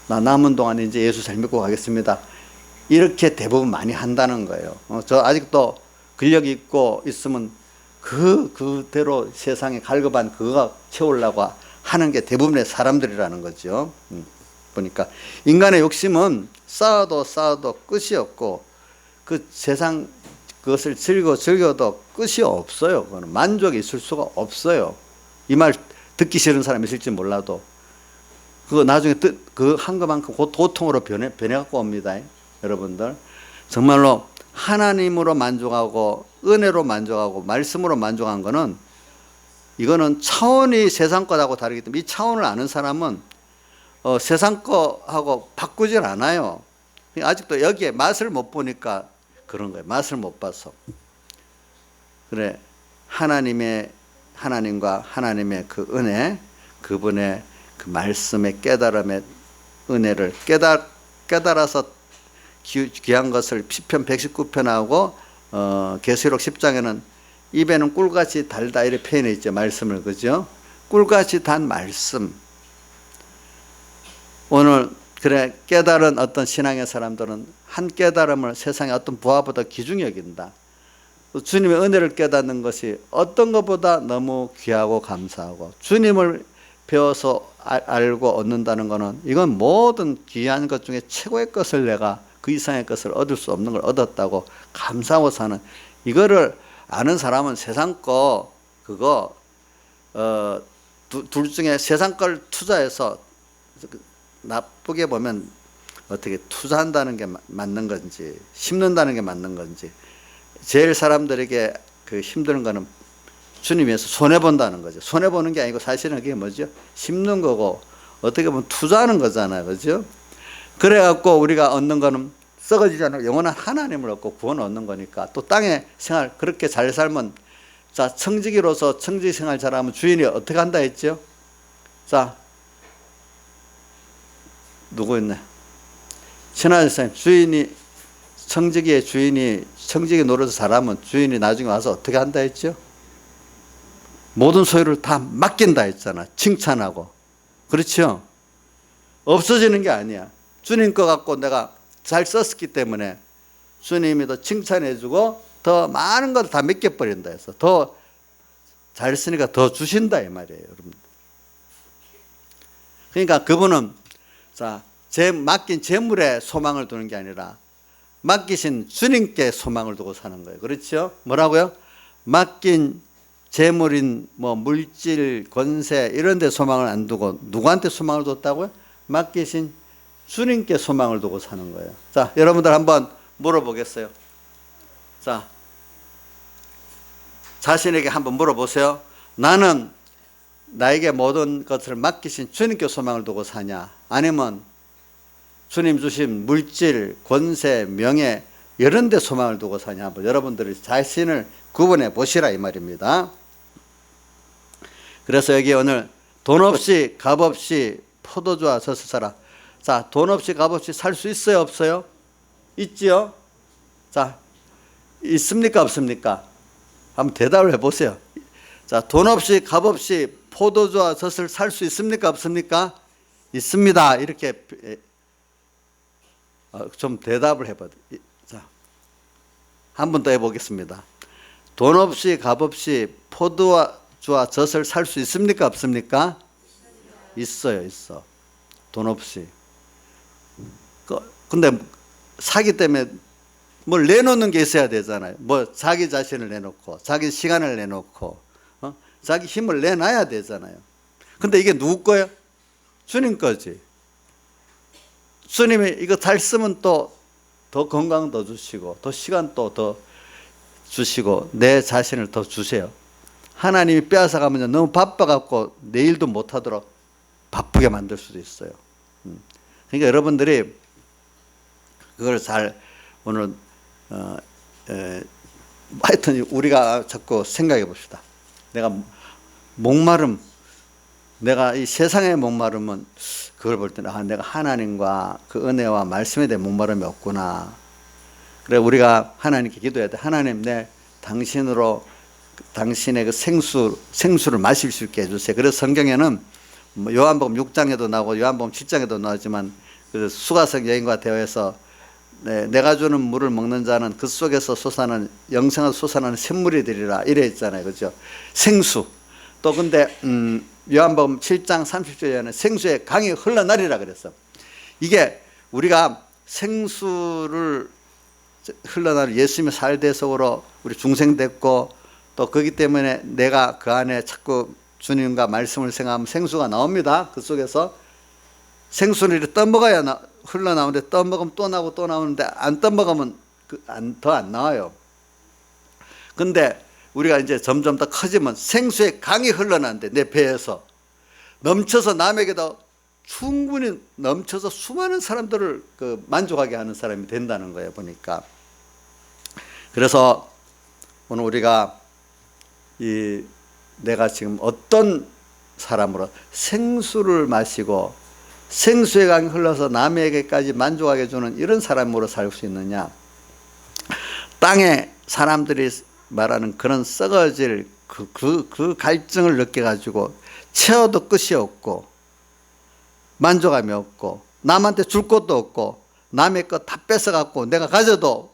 나 남은 동안 이제 예수 잘 믿고 가겠습니다. 이렇게 대부분 많이 한다는 거예요. 저 아직도 근력이 있고 있으면 그대로 세상에 갈급한 그거 채우려고 하는 게 대부분의 사람들이라는 거죠. 보니까 인간의 욕심은 쌓아도 끝이 없고 그 세상 그것을 즐겨도 끝이 없어요. 그거는 만족이 있을 수가 없어요. 이 말 듣기 싫은 사람이 있을지 몰라도 그거 나중에 그 한 것만큼 고통으로 변해갖고 옵니다. 여러분들. 정말로 하나님으로 만족하고 은혜로 만족하고 말씀으로 만족한 거는 이거는 차원이 세상 것하고 다르기 때문에 이 차원을 아는 사람은 세상 거하고 바꾸질 않아요. 아직도 여기에 맛을 못 보니까 그런 거예요. 맛을 못 봐서. 그래, 하나님과 하나님의 그 은혜, 그분의 그 말씀의 깨달음의 은혜를 깨달아서 귀한 것을 시편 119편하고 계시록 10장에는 입에는 꿀같이 달다 이렇게 표현해 있죠. 말씀을. 그죠? 꿀같이 단 말씀. 오늘 그래 깨달은 어떤 신앙의 사람들은 한 깨달음을 세상의 어떤 부하보다 귀중히 여긴다. 주님의 은혜를 깨닫는 것이 어떤 것보다 너무 귀하고 감사하고 주님을 배워서 알고 얻는다는 것은 이건 모든 귀한 것 중에 최고의 것을 내가 그 이상의 것을 얻을 수 없는 걸 얻었다고 감사하고 사는 이거를 아는 사람은 세상 거 그거 둘 중에 세상 걸 투자해서 나쁘게 보면 어떻게 투자한다는 게 맞는 건지 심는다는 게 맞는 건지 제일 사람들에게 그 힘든 거는 주님 위해서 손해본다는 거죠. 손해보는 게 아니고 사실은 그게 뭐죠? 심는 거고 어떻게 보면 투자하는 거잖아요. 그죠? 그래갖고 우리가 얻는 거는 썩어지지 않고 영원한 하나님을 얻고 구원을 얻는 거니까 또 땅에 생활 그렇게 잘 살면 자 청지기로서 청지기 생활 잘하면 주인이 어떻게 한다 했죠? 자 누구였네? 신하의 선생님 주인이 청지기의 주인이 청지기 노릇을 잘하면 주인이 나중에 와서 어떻게 한다 했죠? 모든 소유를 다 맡긴다 했잖아. 칭찬하고. 그렇죠? 없어지는 게 아니야. 주님 거 갖고 내가 잘 썼기 때문에 주님이 더 칭찬해주고 더 많은 걸 다 맡겨버린다 해서 더 잘 쓰니까 더 주신다 이 말이에요. 여러분. 그러니까 그분은 자, 맡긴 재물에 소망을 두는 게 아니라 맡기신 주님께 소망을 두고 사는 거예요. 그렇죠? 뭐라고요? 맡긴 재물인 뭐 물질, 권세 이런 데 소망을 안 두고 누구한테 소망을 뒀다고요? 맡기신 주님께 소망을 두고 사는 거예요. 자, 여러분들 한번 물어보겠어요. 자, 자신에게 한번 물어보세요. 나는 나에게 모든 것을 맡기신 주님께 소망을 두고 사냐? 아니면 주님 주신 물질, 권세, 명예 이런 데 소망을 두고 사냐? 한번 여러분들이 자신을 구분해 보시라 이 말입니다. 그래서 여기 오늘 돈 없이 값 없이 포도주와 젖을 사라. 자, 돈 없이 값 없이 살 수 있어요 없어요? 있지요? 자, 있습니까 없습니까? 한번 대답을 해보세요. 자, 돈 없이 값 없이 포도주와 젖을 살 수 있습니까 없습니까? 있습니다. 이렇게 좀 대답을 해봐요. 자, 한 번 더 해보겠습니다. 돈 없이 값 없이 포도주와 젖을 살 수 있습니까 없습니까? 있어요. 있어. 돈 없이. 근데 사기 때문에 뭘 내놓는 게 있어야 되잖아요. 뭐 자기 자신을 내놓고 자기 시간을 내놓고 자기 힘을 내놔야 되잖아요. 근데 이게 누구 거예요? 주님 거지. 주님이 이거 잘 쓰면 또 더 건강 더 주시고 더 시간 또 더 주시고 내 자신을 더 주세요. 하나님이 빼앗아가면 너무 바빠갖고 내일도 못하도록 바쁘게 만들 수도 있어요. 그러니까 여러분들이 그걸 잘 오늘 하여튼 우리가 자꾸 생각해 봅시다. 내가 목마름, 내가 이 세상의 목마름은 그걸 볼 때는 내가 하나님과 그 은혜와 말씀에 대한 목마름이 없구나. 그래 우리가 하나님께 기도해야 돼. 하나님 내 당신으로 당신의 그 생수를 마실 수 있게 해주세요. 그래서 성경에는 요한복음 6장에도 나오고 요한복음 7장에도 나오지만 그 수가성 여인과 대화에서 내가 주는 물을 먹는 자는 그 속에서 솟아나는 영생을 솟아나는 샘물이 되리라 이래 있잖아요. 그죠? 생수. 또 근데 요한복음 7장 30절에는 생수의 강이 흘러나리라 그랬어. 이게 우리가 생수를 흘러나는 예수님의 살대 속으로 우리 중생됐고 또 그렇기 때문에 내가 그 안에 자꾸 주님과 말씀을 생각하면 생수가 나옵니다. 그 속에서. 생수는 이렇게 떠먹어야 흘러나오는데 떠먹으면 또 나오고 또 나오는데 안 떠먹으면 더 안 나와요. 근데 우리가 이제 점점 더 커지면 생수의 강이 흘러나는데 내 배에서 넘쳐서 남에게도 충분히 넘쳐서 수많은 사람들을 만족하게 하는 사람이 된다는 거예요, 보니까. 그래서 오늘 우리가 내가 지금 어떤 사람으로 생수를 마시고 생수의 강이 흘러서 남에게까지 만족하게 주는 이런 사람으로 살 수 있느냐. 땅에 사람들이 말하는 그런 썩어질 그 갈증을 느껴가지고 채워도 끝이 없고 만족함이 없고 남한테 줄 것도 없고 남의 것 다 뺏어갖고 내가 가져도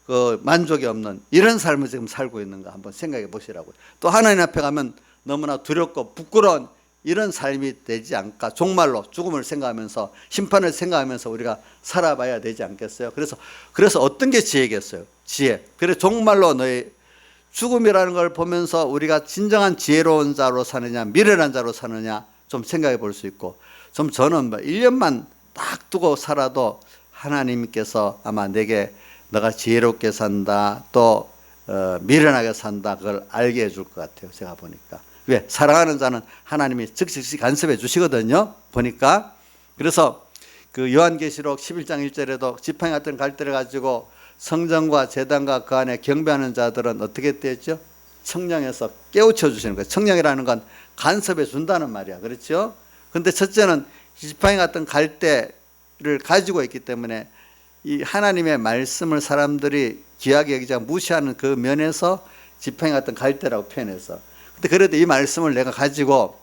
그 만족이 없는 이런 삶을 지금 살고 있는가 한번 생각해 보시라고요. 또 하나님 앞에 가면 너무나 두렵고 부끄러운 이런 삶이 되지 않을까. 종말로 죽음을 생각하면서 심판을 생각하면서 우리가 살아봐야 되지 않겠어요. 그래서 어떤 게 지혜겠어요? 지혜. 그래서 종말로 너희 죽음이라는 걸 보면서 우리가 진정한 지혜로운 자로 사느냐 미련한 자로 사느냐 좀 생각해 볼 수 있고, 좀 저는 1년만 딱 두고 살아도 하나님께서 아마 내게 너가 지혜롭게 산다 또 미련하게 산다 그걸 알게 해줄 것 같아요. 제가 보니까. 왜? 사랑하는 자는 하나님이 즉시 간섭해 주시거든요, 보니까. 그래서 그 요한계시록 11장 1절에도 지팡이 같은 갈대를 가지고 성전과 제단과 그 안에 경배하는 자들은 어떻게 되죠? 청량해서 깨우쳐 주시는 거예요. 청량이라는 건 간섭해 준다는 말이야. 그렇죠? 근데 첫째는 지팡이 같은 갈대를 가지고 있기 때문에 이 하나님의 말씀을 사람들이 귀하게 여기자 무시하는 그 면에서 지팡이 같은 갈대라고 표현해서. 근데 그래도 이 말씀을 내가 가지고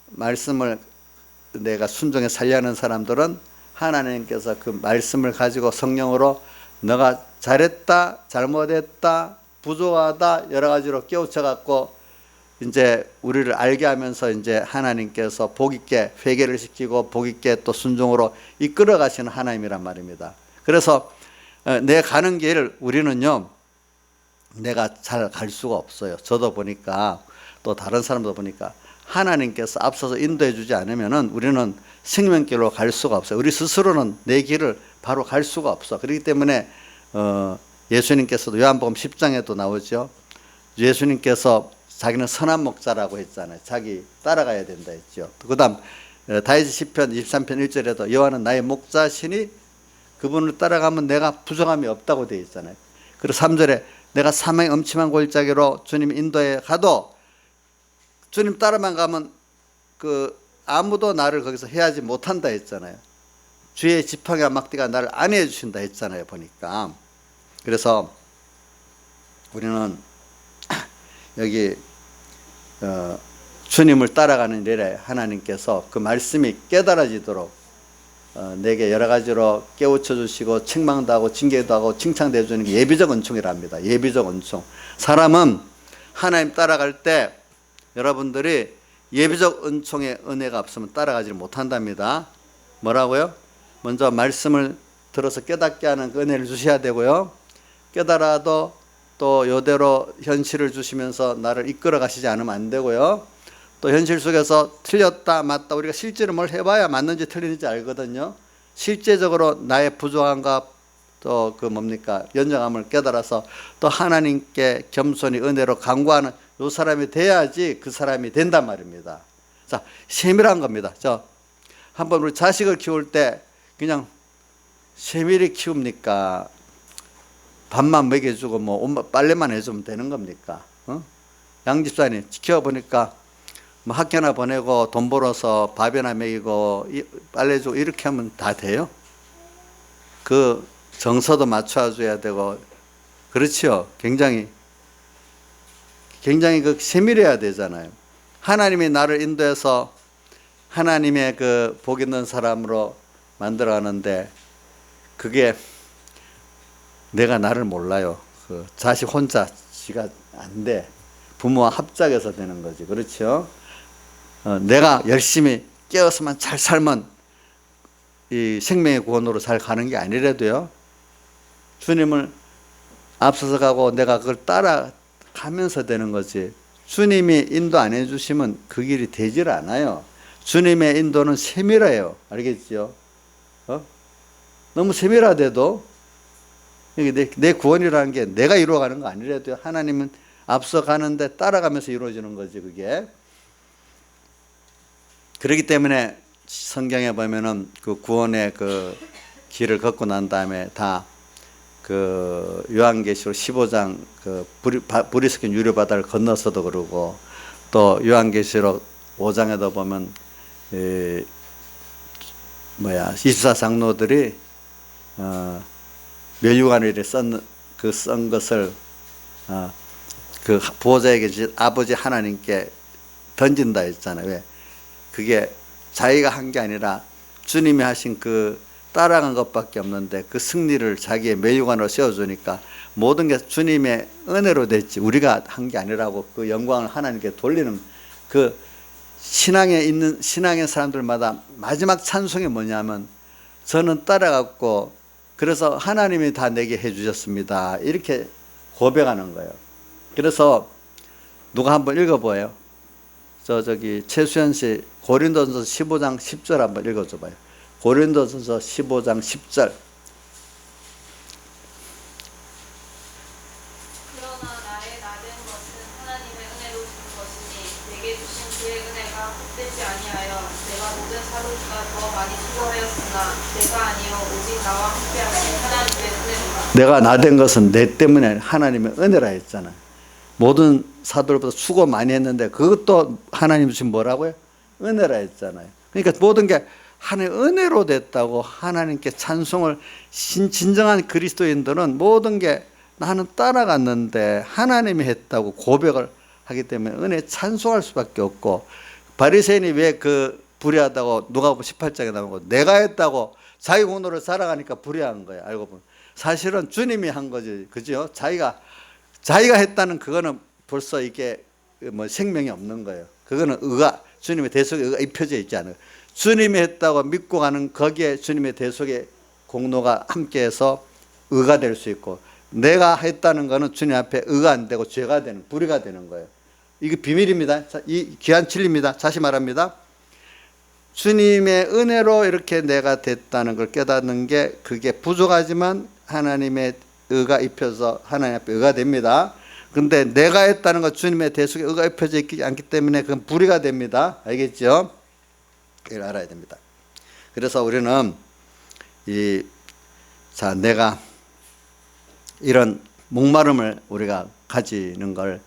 말씀을 내가 순종해 살려 하는 사람들은 하나님께서 그 말씀을 가지고 성령으로 너가 잘했다, 잘못했다, 부족하다 여러 가지로 깨우쳐 갖고 이제 우리를 알게 하면서 이제 하나님께서 복 있게 회개를 시키고 복 있게 또 순종으로 이끌어 가시는 하나님이란 말입니다. 그래서 내 가는 길 우리는요 내가 잘 갈 수가 없어요. 저도 보니까 또 다른 사람도 보니까 하나님께서 앞서서 인도해 주지 않으면은 우리는 생명길로 갈 수가 없어요. 우리 스스로는 내 길을 바로 갈 수가 없어. 그렇기 때문에 예수님께서도 요한복음 10장에도 나오죠. 예수님께서 자기는 선한 목자라고 했잖아요. 자기 따라가야 된다 했죠. 그 다음 다윗 시편 23편 1절에도 여호와는 나의 목자시니 그분을 따라가면 내가 부족함이 없다고 되어 있잖아요. 그리고 3절에 내가 사망의 음침한 골짜기로 주님 인도에 가도 주님 따라만 가면 아무도 나를 거기서 해하지 못한다 했잖아요. 주의 지팡이와 막대가 나를 안위해 주신다 했잖아요, 보니까. 그래서 우리는 여기 주님을 따라가는 일에 하나님께서 그 말씀이 깨달아지도록 내게 여러 가지로 깨우쳐 주시고 책망도 하고 징계도 하고 칭찬도 해주는 게 예비적 은총이랍니다. 예비적 은총. 사람은 하나님 따라갈 때 여러분들이 예비적 은총의 은혜가 없으면 따라가지 못한답니다. 뭐라고요? 먼저 말씀을 들어서 깨닫게 하는 그 은혜를 주셔야 되고요. 깨달아도 또 이대로 현실을 주시면서 나를 이끌어 가시지 않으면 안 되고요. 또 현실 속에서 틀렸다 맞다 우리가 실제로 뭘 해봐야 맞는지 틀리는지 알거든요. 실제적으로 나의 부족함과 또 연정함을 깨달아서 또 하나님께 겸손히 은혜로 간구하는 이 사람이 돼야지 그 사람이 된단 말입니다. 자, 세밀한 겁니다. 한번 우리 자식을 키울 때 그냥 세밀히 키웁니까? 밥만 먹여주고 옷 빨래만 해주면 되는 겁니까? 양집사님 지켜보니까 학교나 보내고 돈 벌어서 밥이나 먹이고 빨래 주고 이렇게 하면 다 돼요? 그 정서도 맞춰줘야 되고 그렇죠. 굉장히 세밀해야 되잖아요. 하나님이 나를 인도해서 하나님의 그 복 있는 사람으로 만들어가는데 그게 내가 나를 몰라요. 그 자식 혼자 지가 안 돼. 부모와 합작해서 되는 거지. 그렇죠? 내가 열심히 깨어서만 잘 살면 이 생명의 구원으로 잘 가는 게 아니라도요. 주님을 앞서서 가고 내가 그걸 따라가면서 되는 거지. 주님이 인도 안 해주시면 그 길이 되질 않아요. 주님의 인도는 세밀해요. 알겠죠? 너무 세밀하대도 내 구원이라는 게 내가 이루어가는 거 아니래도 하나님은 앞서가는데 따라가면서 이루어지는 거지 그게. 그렇기 때문에 성경에 보면은 그 구원의 그 길을 걷고 난 다음에 다 그 요한계시록 15장 그 불이 섞인 유리 바다를 건너서도 그러고 또 요한계시록 5장에도 보면 24 장로들이 멸류관을 쓴 것을 그 보호자에 계신 아버지 하나님께 던진다 했잖아요. 왜? 그게 자기가 한 게 아니라 주님이 하신 그 따라간 것밖에 없는데 그 승리를 자기의 멸류관으로 세워주니까 모든 게 주님의 은혜로 됐지 우리가 한 게 아니라고 그 영광을 하나님께 돌리는 그 신앙의 사람들마다 마지막 찬송이 뭐냐면 저는 따라갔고 그래서 하나님이 다 내게 해주셨습니다. 이렇게 고백하는 거예요. 그래서 누가 한번 읽어봐요. 저기 최수연 씨 고린도전서 15장 10절 한번 읽어줘 봐요. 고린도전서 15장 10절. 그러나 나의 나된 것은 하나님의 은혜로 준 것이니 내게 주신 그의 은혜가 헛되지 아니하여 내가 모든 사도보다 더 많이 수고하였으나 내가 아니요 오직 나와 함께하신 하나님의 은혜로라. 내가 나된 것은 내 때문에 하나님의 은혜라 했잖아요. 모든 사도들보다 수고 많이 했는데 그것도 하나님 주신 뭐라고요? 은혜라 했잖아요. 그러니까 모든 게 하나님의 은혜로 됐다고 하나님께 찬송을 진정한 그리스도인들은 모든 게 나는 따라갔는데 하나님이 했다고 고백을 하기 때문에 은혜 찬송할 수밖에 없고 바리새인이 왜 그 불의하다고 누가복음 18장에 나오고 내가 했다고 자기 공로를 자랑하니까 불의한 거예요. 알고 보면 사실은 주님이 한 거지, 그죠? 자기가 했다는 그거는 벌써 이게 뭐 생명이 없는 거예요. 그거는 주님의 대속에 의가 입혀져 있지 않아요. 주님이 했다고 믿고 가는 거기에 주님의 대속의 공로가 함께해서 의가 될 수 있고 내가 했다는 거는 주님 앞에 의가 안 되고 죄가 되는 불의가 되는 거예요. 이게 비밀입니다. 이 귀한 진리입니다. 다시 말합니다. 주님의 은혜로 이렇게 내가 됐다는 걸 깨닫는 게 그게 부족하지만 하나님의 의가 입혀서 하나님 앞에 의가 됩니다. 근데 내가 했다는 것 주님의 대속에 의가 입혀져 있지 않기 때문에 그건 불의가 됩니다. 알겠죠? 그걸 알아야 됩니다. 그래서 우리는 내가 이런 목마름을 우리가 가지는 걸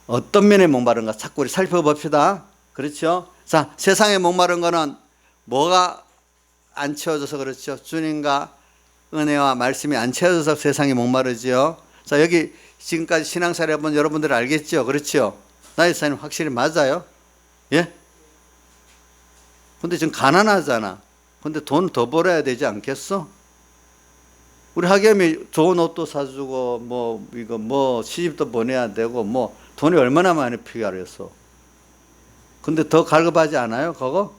어떤 면에 목마른가 자꾸 우리 살펴봅시다. 그렇죠? 자, 세상에 목마른 거는 뭐가 안 채워져서 그렇죠? 주님과 은혜와 말씀이 안 채워져서 세상이 목마르지요. 자, 여기 지금까지 신앙생활 해본 여러분들 알겠죠? 그렇죠? 나의 사님 확실히 맞아요? 예? 근데 지금 가난하잖아. 근데 돈 더 벌어야 되지 않겠어? 우리 하겸이 좋은 옷도 사주고 시집도 보내야 되고 돈이 얼마나 많이 필요하겠어. 근데 더 갈급하지 않아요, 그거?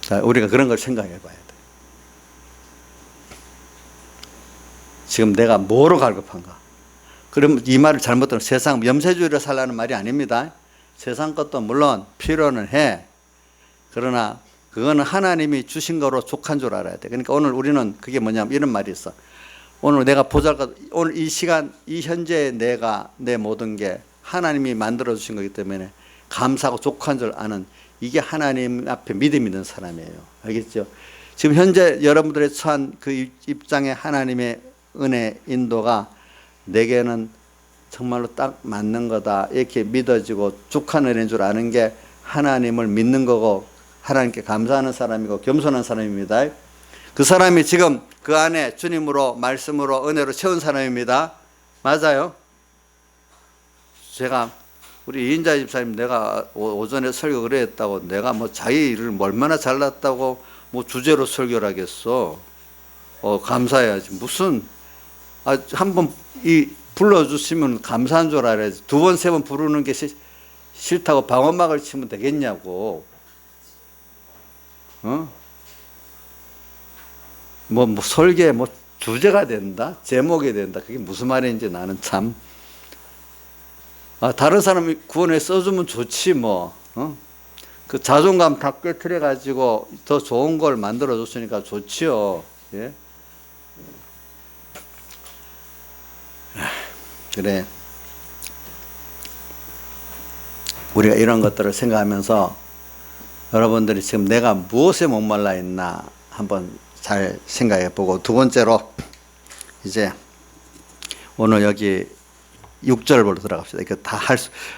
자, 우리가 그런 걸 생각해 봐야 돼. 지금 내가 뭐로 갈급한가? 그럼 이 말을 잘못 들으면 세상 염세주의로 살라는 말이 아닙니다. 세상 것도 물론 필요는 해. 그러나 그거는 하나님이 주신 거로 족한 줄 알아야 돼. 그러니까 오늘 우리는 그게 뭐냐면 이런 말이 있어. 오늘 내가 보잘것, 오늘 이 시간, 이 현재 내가 내 모든 게 하나님이 만들어 주신 거기 때문에 감사하고 족한 줄 아는 이게 하나님 앞에 믿음 있는 사람이에요. 알겠죠? 지금 현재 여러분들의 처한 그 입장에 하나님의 은혜 인도가 내게는 정말로 딱 맞는 거다 이렇게 믿어지고 족한 은혜인 줄 아는 게 하나님을 믿는 거고 하나님께 감사하는 사람이고 겸손한 사람입니다. 그 사람이 지금 그 안에 주님으로 말씀으로 은혜로 채운 사람입니다. 맞아요? 제가 우리 이인자 집사님 내가 오전에 설교 그래 했다고 내가 자기 일을 얼마나 잘났다고 주제로 설교를 하겠어. 감사해야지. 무슨 한번 불러주시면 감사한 줄 알아야지. 두 번, 세 번 부르는 게 싫다고 방언막을 치면 되겠냐고. 설계 주제가 된다? 제목이 된다? 그게 무슨 말인지 나는 참 다른 사람이 구원에 써주면 좋지 뭐. 그 자존감 다 깨트려 가지고 더 좋은 걸 만들어 줬으니까 좋지요. 예? 그래. 우리가 이런 것들을 생각하면서 여러분들이 지금 내가 무엇에 목말라 있나 한번 잘 생각해 보고, 두 번째로 이제 오늘 여기 6절부터 들어갑시다. 이거 다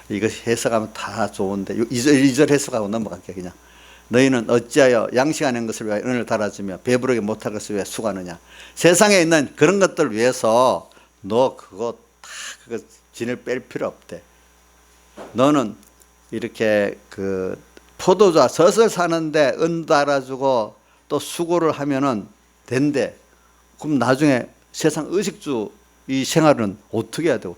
이거 해석하면 다 좋은데 2절 해석하고 넘어갈게요. 그냥 너희는 어찌하여 양식하는 것을 위하여 은을 달아주며 배부르게 못할 것을 위하여 수고하느냐. 세상에 있는 그런 것들 위해서 너 그거 진을 뺄 필요 없대. 너는 이렇게 그 포도주와 젖을 사는데 은 달아주고 또 수고를 하면은 된대. 그럼 나중에 세상 의식주 이 생활은 어떻게 해야 되고,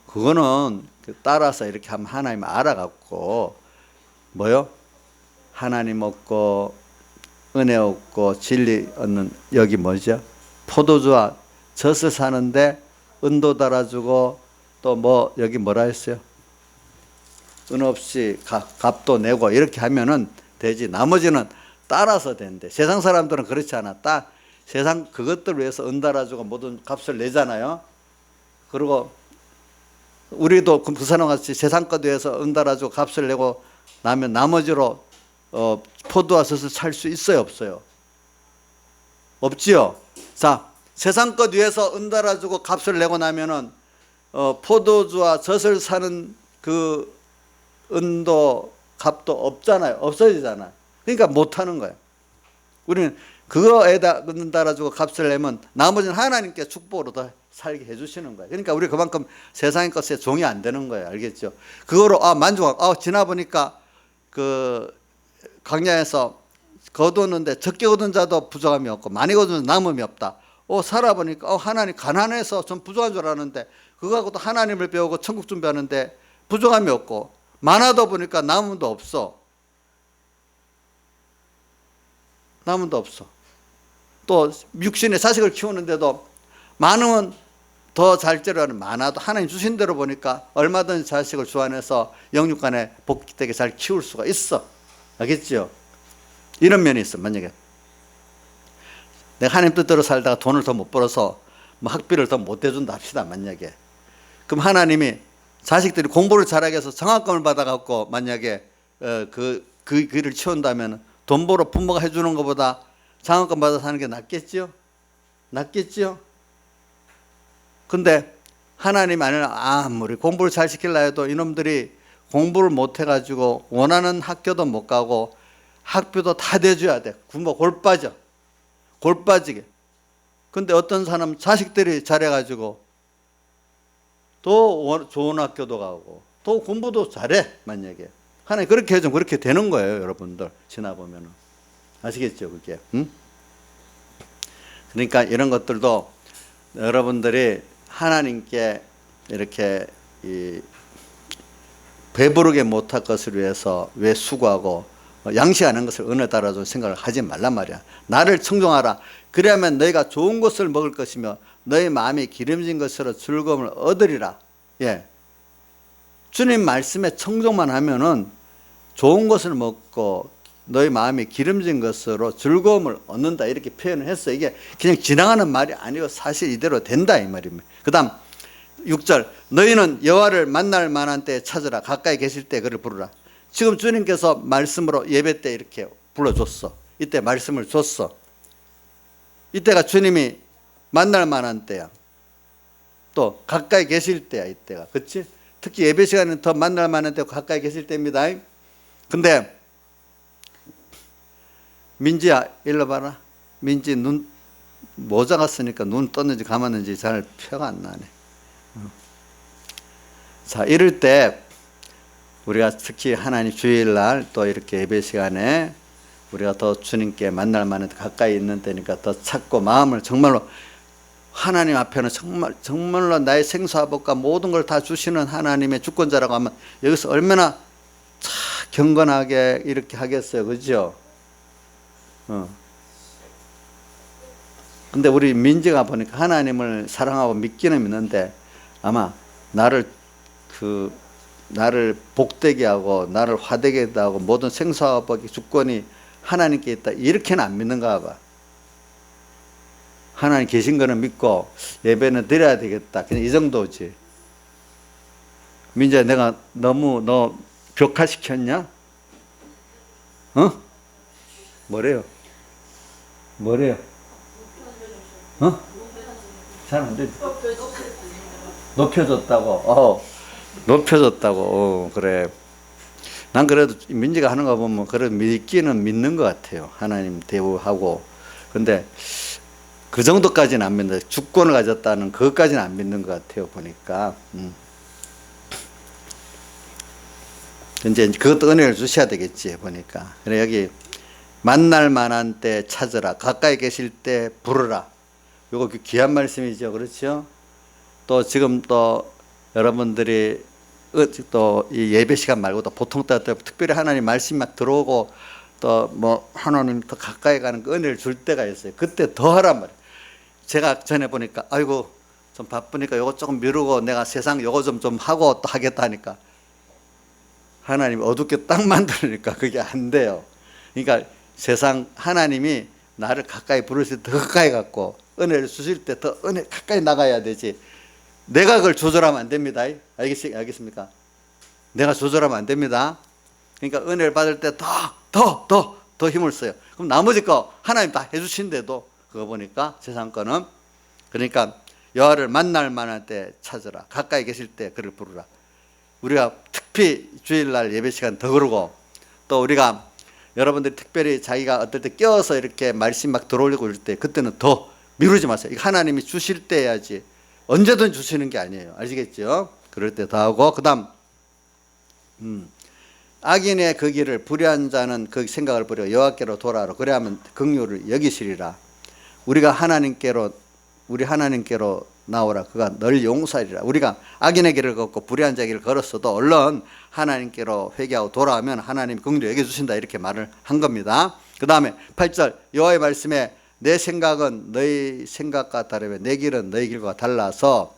그거는 따라서 이렇게 하면 하나님 알아갖고 뭐요? 하나님 얻고 은혜 얻고 진리 얻는, 여기 뭐죠? 포도주와 젖을 사는데 은도 달아주고 또 뭐 여기 뭐라 했어요? 은 없이 값도 내고 이렇게 하면은 되지. 나머지는 따라서 된대. 세상 사람들은 그렇지 않아. 세상 그것들 위해서 은 달아주고 모든 값을 내잖아요. 그리고 우리도 그 사람 같이 세상 것 위해서 은 달아주고 값을 내고 나면 나머지로 포도와 젖을 살 수 있어요, 없어요? 없지요. 자, 세상 것 위해서 은 달아주고 값을 내고 나면은 포도주와 젖을 사는 그 은도 값도 없잖아요. 없어지잖아요. 그러니까 못하는 거예요. 우리는 그거에다 은 달아주고 값을 내면 나머지는 하나님께 축복으로 더 살게 해주시는 거예요. 그러니까 우리 그만큼 세상의 것에 종이 안 되는 거예요. 알겠죠? 그거로 만족하고 지나보니까 그 광야에서 거두었는데 적게 거둔 자도 부족함이 없고 많이 거둔 남음이 없다. 살아보니까 하나님 가난해서 좀 부족한 줄 알았는데 그거하고도 하나님을 배우고 천국 준비하는데 부족함이 없고, 많아도 보니까 남음도 없어. 남음도 없어. 또 육신의 자식을 키우는데도 많으면 더 잘 자라는, 많아도 하나님 주신 대로 보니까 얼마든지 자식을 주안해서 영육간에 복되게 잘 키울 수가 있어. 알겠죠? 이런 면이 있어. 만약에 내가 하나님 뜻대로 살다가 돈을 더 못 벌어서 뭐 학비를 더 못 대준다 합시다. 만약에 그럼 하나님이 자식들이 공부를 잘하게 해서 장학금을 받아갖고 만약에 그 길을 치운다면 돈 벌어 부모가 해주는 것보다 장학금 받아서 하는 게 낫겠지요? 낫겠지요? 근데 하나님 아무리 공부를 잘 시키려 해도 이놈들이 공부를 못 해가지고 원하는 학교도 못 가고 학비도 다 대줘야 돼. 부모 골 빠지게. 근데 어떤 사람 자식들이 잘해가지고 또 좋은 학교도 가고 또 공부도 잘해. 만약에 하나님 그렇게 해주면 그렇게 되는 거예요. 여러분들 지나보면은. 아시겠죠 그게? 응? 그러니까 이런 것들도 여러분들이 하나님께 이렇게 배부르게 못할 것을 위해서 왜 수고하고 양식하는 것을 은혜 따라서 생각을 하지 말란 말이야. 나를 청종하라. 그래야만 너희가 좋은 것을 먹을 것이며 너희 마음이 기름진 것으로 즐거움을 얻으리라. 예. 주님 말씀에 청종만 하면은 좋은 것을 먹고 너희 마음이 기름진 것으로 즐거움을 얻는다. 이렇게 표현을 했어. 이게 그냥 지나가는 말이 아니고 사실 이대로 된다. 이 말입니다. 그 다음 6절. 너희는 여호와를 만날 만한 때에 찾으라. 가까이 계실 때 그를 부르라. 지금 주님께서 말씀으로 예배 때 이렇게 불러줬어. 이때 말씀을 줬어. 이때가 주님이 만날 만한 때야. 또 가까이 계실 때야. 이때가. 그렇지? 특히 예배 시간에는 더 만날 만한 때고 가까이 계실 때입니다. 근데 민지야 일로 봐라. 민지 눈 모자가 쓰니까 눈 떴는지 감았는지 잘 표가 안 나네. 자, 이럴 때 우리가 특히 하나님 주일날 또 이렇게 예배 시간에 우리가 더 주님께 만날 만한 가까이 있는 때니까 더 찾고 마음을 정말로 하나님 앞에는 정말로 나의 생사복과 모든 걸 다 주시는 하나님의 주권자라고 하면 여기서 얼마나 경건하게 이렇게 하겠어요. 그죠? 근데 우리 민지가 보니까 하나님을 사랑하고 믿기는 믿는데 아마 나를 나를 복되게 하고 나를 화되게 하고 모든 생사화복의 주권이 하나님께 있다. 이렇게는 안 믿는가 봐. 하나님 계신 거는 믿고 예배는 드려야 되겠다. 그냥 이 정도지. 민재야, 내가 너무 너 벽화시켰냐? 어? 뭐래요? 뭐래요? 어? 잘 안 돼. 높여줬다고. 높여줬다고. 그래. 난 그래도 민지가 하는 거 보면 그래도 믿기는 믿는 것 같아요. 하나님 대우하고. 근데 그 정도까지는 안 믿는다. 주권을 가졌다는 그것까지는 안 믿는 것 같아요. 보니까. 이제 그것도 은혜를 주셔야 되겠지. 보니까. 그래 여기 만날 만한 때 찾으라. 가까이 계실 때 부르라. 이거 귀한 말씀이죠. 그렇죠? 또 지금 또 여러분들이 또 이 예배 시간 말고도 보통 때 특별히 하나님 말씀 막 들어오고 또 뭐 하나님 더 가까이 가는 그 은혜를 줄 때가 있어요. 그때 더 하란 말이에요. 제가 전에 보니까 아이고 좀 바쁘니까 요거 조금 미루고 내가 세상 요거 좀 하고 또 하겠다 하니까 하나님이 어둡게 딱 만들으니까 그게 안 돼요. 그러니까 세상 하나님이 나를 가까이 부르실 때 더 가까이 갖고 은혜를 주실 때 더 은혜 가까이 나가야 되지. 내가 그걸 조절하면 안 됩니다. 알겠습니까? 내가 조절하면 안 됩니다. 그러니까 은혜를 받을 때 더 힘을 써요. 그럼 나머지 거 하나님 다 해주신데도 그거 보니까 세상 거는 그러니까 여호와를 만날 만한 때 찾으라. 가까이 계실 때 그를 부르라. 우리가 특히 주일날 예배 시간 더 그러고 또 우리가 여러분들이 특별히 자기가 어떨 때 껴서 이렇게 말씀 막 들어오려고 그럴 때 그때는 더 미루지 마세요. 이거 하나님이 주실 때 해야지 언제든 주시는 게 아니에요. 아시겠죠? 그럴 때 더 하고 그 다음 악인의 그 길을 불의한 자는 그 생각을 버려 여호와께로 돌아오라. 그래야만 긍휼을 여기시리라. 우리 하나님께로 나오라. 그가 널 용서하리라. 우리가 악인의 길을 걷고 불의한 자의 길을 걸었어도 얼른 하나님께로 회개하고 돌아오면 하나님 긍휼히 여겨주신다. 이렇게 말을 한 겁니다. 그 다음에 8절 여호와의 말씀에 내 생각은 너희 생각과 다르며 내 길은 너희 길과 달라서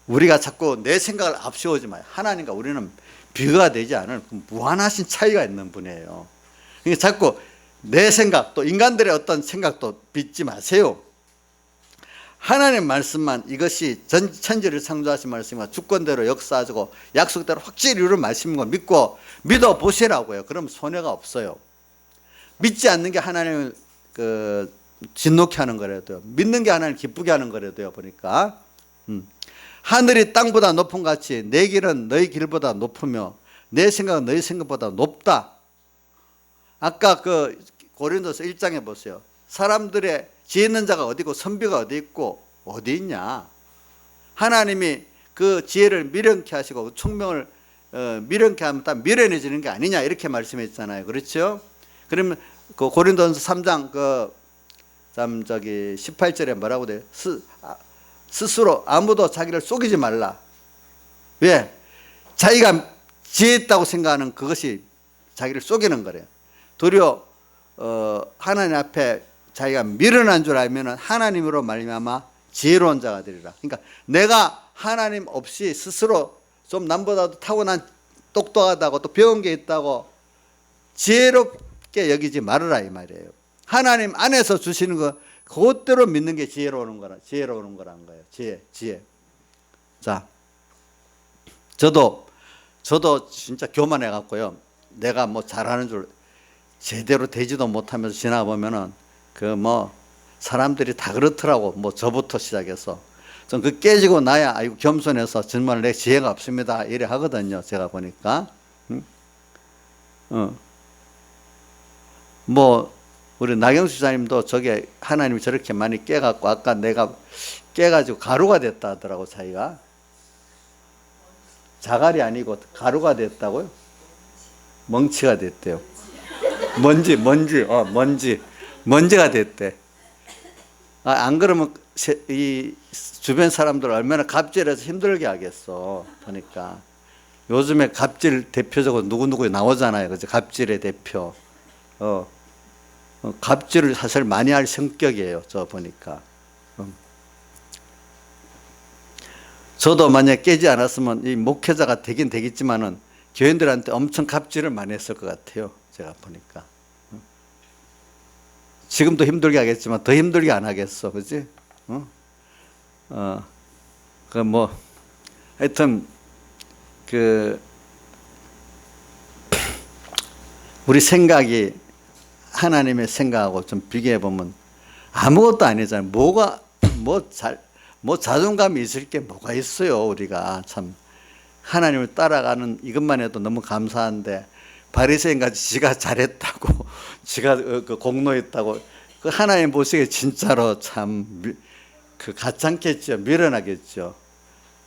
우리가 자꾸 내 생각을 앞세우지 마요. 하나님과 우리는 비교가 되지 않을 무한하신 차이가 있는 분이에요. 그러니까 자꾸 내 생각 또 인간들의 어떤 생각도 빚지 마세요. 하나님 말씀만 이것이 천지를 창조하신 말씀과 주권대로 역사하시고 약속대로 확실히 이루는 말씀인 거 믿고 믿어보시라고요. 그럼 손해가 없어요. 믿지 않는 게 하나님을 진노케 하는 거라도요. 믿는 게 하나님을 기쁘게 하는 거라도요. 보니까 하늘이 땅보다 높은 같이 내 길은 너희 길보다 높으며 내 생각은 너희 생각보다 높다. 아까 그 고린도서 1장에 보세요. 사람들의 지혜 있는 자가 어디고 선비가 어디 있고 어디 있냐. 하나님이 그 지혜를 미련케 하시고 총명을 미련케 하면 다 미련해지는 게 아니냐 이렇게 말씀했잖아요. 그렇죠? 그러면 그 고린도서 3장 18절에 뭐라고 돼요? 스스로 아무도 자기를 속이지 말라. 왜? 자기가 지혜 있다고 생각하는 그것이 자기를 속이는 거래요. 도리어 하나님 앞에 자기가 미련한 줄 알면 하나님으로 말미암아 지혜로운 자가 되리라. 그러니까 내가 하나님 없이 스스로 좀 남보다도 타고난 똑똑하다고 또 배운 게 있다고 지혜롭게 여기지 말으라 이 말이에요. 하나님 안에서 주시는 거 그것대로 믿는 게 지혜로운 거라는 거예요. 지혜. 자, 저도 진짜 교만해 갖고요. 내가 뭐 잘하는 줄 제대로 되지도 못하면서 지나가 보면은 사람들이 다 그렇더라고. 뭐 저부터 시작해서 좀 그 깨지고 나야 아이고 겸손해서 정말 내 지혜가 없습니다. 이래 하거든요. 제가 보니까. 우리 나경수 지사님도 저게 하나님이 저렇게 많이 깨갖고 아까 내가 깨가지고 가루가 됐다 하더라고. 자기가 자갈이 아니고 가루가 됐다고요? 멍치가 됐대요. 먼지가 됐대. 안 그러면 이 주변 사람들 얼마나 갑질해서 힘들게 하겠어. 보니까 요즘에 갑질 대표적으로 누구 나오잖아요. 그죠? 갑질의 대표. 갑질을 사실 많이 할 성격이에요. 저 보니까. 저도 만약 깨지 않았으면 이 목회자가 되긴 되겠지만은 교인들한테 엄청 갑질을 많이 했을 것 같아요. 제가 보니까. 지금도 힘들게 하겠지만 더 힘들게 안 하겠어. 그지? 그 뭐, 하여튼, 우리 생각이 하나님의 생각하고 좀 비교해 보면 아무것도 아니잖아요. 뭐 자존감이 있을 게 뭐가 있어요. 우리가 참 하나님을 따라가는 이것만 해도 너무 감사한데, 바리새인 같이 지가 잘했다고 지가 그 공로했다고 그 하나님 보시기에 진짜로 참 가찮겠죠. 미련하겠죠.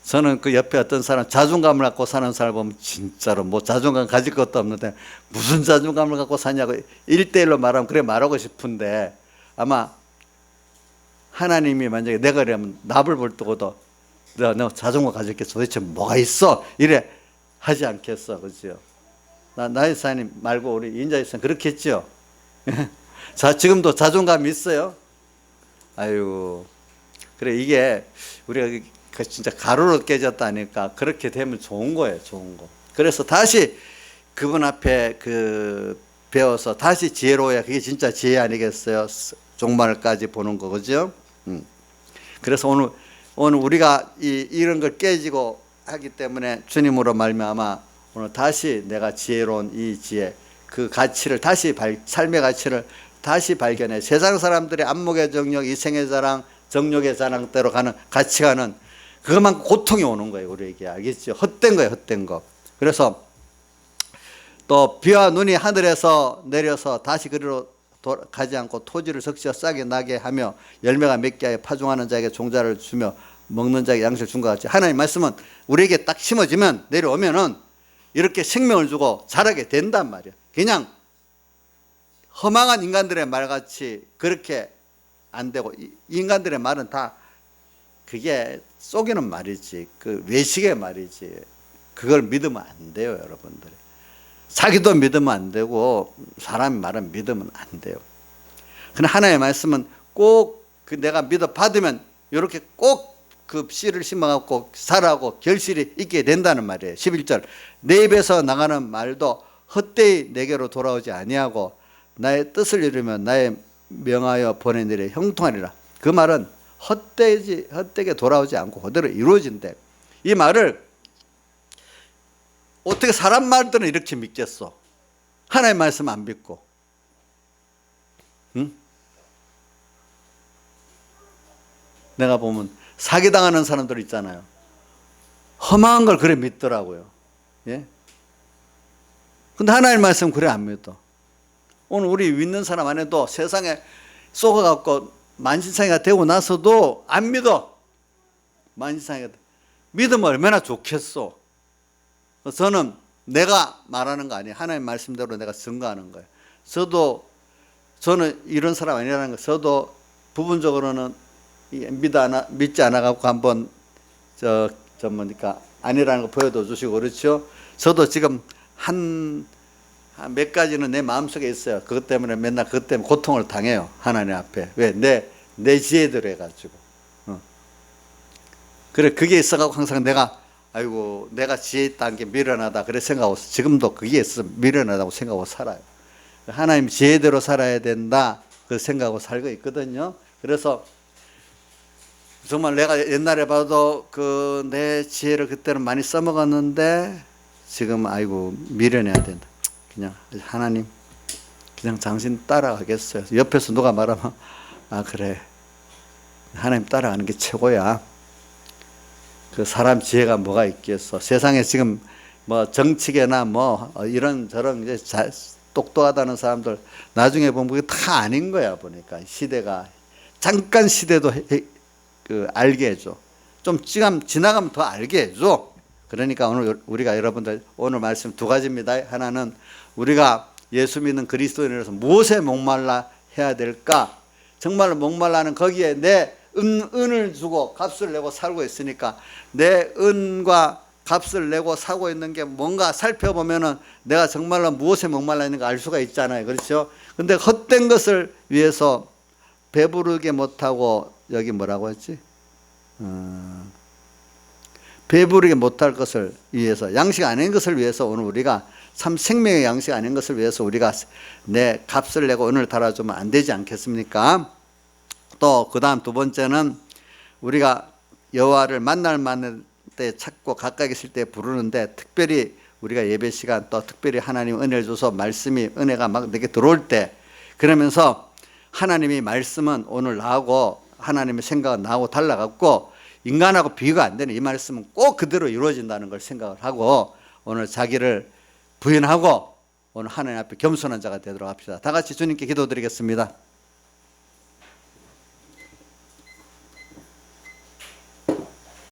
저는 그 옆에 어떤 사람 자존감을 갖고 사는 사람 보면 진짜로 뭐 자존감 가질 것도 없는데 무슨 자존감을 갖고 사냐고 1대1로 말하면 그래 말하고 싶은데, 아마 하나님이 만약에 내가 이러면 납을 볼 때고도 너 자존감 가졌겠어. 도대체 뭐가 있어? 이래 하지 않겠어. 그죠? 나의 사님 말고 우리 인자의 사님 그렇겠죠? 자, 지금도 자존감이 있어요? 아유, 그래, 이게 우리가 진짜 가루로 깨졌다니까 그렇게 되면 좋은 거예요. 좋은 거. 그래서 다시 그분 앞에 배워서 다시 지혜로워야 그게 진짜 지혜 아니겠어요? 종말까지 보는 거, 그죠? 그래서 오늘 우리가 이런 걸 깨지고 하기 때문에 주님으로 말미암아 오늘 다시 내가 지혜로운 이 지혜, 그 가치를 다시 삶의 가치를 다시 발견해. 세상 사람들의 안목의 정력, 이생의 자랑, 정욕의 자랑대로 가는 가치관은 그것만 고통이 오는 거예요. 우리에게. 알겠죠? 헛된 거예요. 헛된 거. 그래서 또 비와 눈이 하늘에서 내려서 다시 그리로 가지 않고 토지를 적시어 싹이 나게 하며 열매가 맺게 하여 파종하는 자에게 종자를 주며 먹는 자에게 양식을 준 것 같이, 하나님 말씀은 우리에게 딱 심어지면 내려오면은 이렇게 생명을 주고 자라게 된단 말이야. 그냥 허망한 인간들의 말같이 그렇게 안 되고, 인간들의 말은 다 그게 속이는 말이지, 그 외식의 말이지. 그걸 믿으면 안 돼요. 여러분들, 자기도 믿으면 안 되고 사람의 말은 믿으면 안 돼요. 그러나 하나님의 말씀은 꼭 내가 믿어 받으면 이렇게 꼭 그 씨를 심어갖고 살아고 결실이 있게 된다는 말이에요. 11절, 내 입에서 나가는 말도 헛되이 내게로 돌아오지 아니하고 나의 뜻을 이루면 나의 명하여 보낸 일에 형통하리라. 그 말은 헛되게 돌아오지 않고 그대로 이루어진대. 이 말을 어떻게 사람 말들은 이렇게 믿겠어? 하나님의 말씀 안 믿고. 응? 내가 보면 사기당하는 사람들 있잖아요. 험한 걸 그래 믿더라고요. 예? 근데 하나님의 말씀 그래 안 믿어. 오늘 우리 믿는 사람 안에도 세상에 쏘가갖고 만신창이가 되고 나서도 안 믿어. 만신창이가 믿으면 얼마나 좋겠어. 저는 내가 말하는 거 아니에요. 하나님 말씀대로 내가 증거하는 거예요. 저는 이런 사람 아니라는 거. 저도 부분적으로는 믿지 않아갖고 한번 뭡니까 아니라는 거 보여도 주시고 그렇죠. 저도 지금 한 몇 가지는 내 마음속에 있어요. 그것 때문에 맨날 그것 때문에 고통을 당해요. 하나님 앞에. 왜? 내 지혜대로 해가지고. 그래, 그게 있어가지고 항상 내가 지혜 있다는 게 미련하다. 그래 생각하고, 지금도 그게 있어 미련하다고 생각하고 살아요. 하나님 지혜대로 살아야 된다. 그 생각하고 살고 있거든요. 그래서 정말 내가 옛날에 봐도 내 지혜를 그때는 많이 써먹었는데 지금 아이고 미련해야 된다. 그냥 하나님 그냥 당신 따라가겠어요. 옆에서 누가 말하면 아 그래 하나님 따라가는 게 최고야. 그 사람 지혜가 뭐가 있겠어. 세상에 지금 뭐 정치계나 뭐 이런저런 이제 똑똑하다는 사람들 나중에 보면 그게 다 아닌 거야. 보니까 시대가 잠깐 시대도 알게 해줘. 좀 지나가면 더 알게 해줘. 그러니까 오늘 우리가 여러분들 오늘 말씀 두 가지입니다. 하나는 우리가 예수 믿는 그리스도인으로서 무엇에 목말라 해야 될까? 정말로 목말라는 거기에 내 은을 주고 값을 내고 살고 있으니까 내 은과 값을 내고 사고 있는 게 뭔가 살펴보면은 내가 정말로 무엇에 목말라 있는가 알 수가 있잖아요. 그렇죠? 근데 헛된 것을 위해서 배부르게 못하고 여기 뭐라고 했지? 배부르게 못할 것을 위해서, 양식 아닌 것을 위해서 오늘 우리가 참 생명의 양식 아닌 것을 위해서 우리가 내 값을 내고 은을 달아주면 안 되지 않겠습니까? 또 그 다음 두 번째는 우리가 여호와를 만날 때 찾고 가까이 있을 때 부르는데, 특별히 우리가 예배 시간 또 특별히 하나님 은혜를 줘서 말씀이 은혜가 막 내게 들어올 때, 그러면서 하나님이 말씀은 오늘 나하고 하나님의 생각은 나하고 달라갖고 인간하고 비교가 안 되는 이 말씀은 꼭 그대로 이루어진다는 걸 생각을 하고 오늘 자기를 부인하고 오늘 하나님 앞에 겸손한 자가 되도록 합시다. 다 같이 주님께 기도드리겠습니다.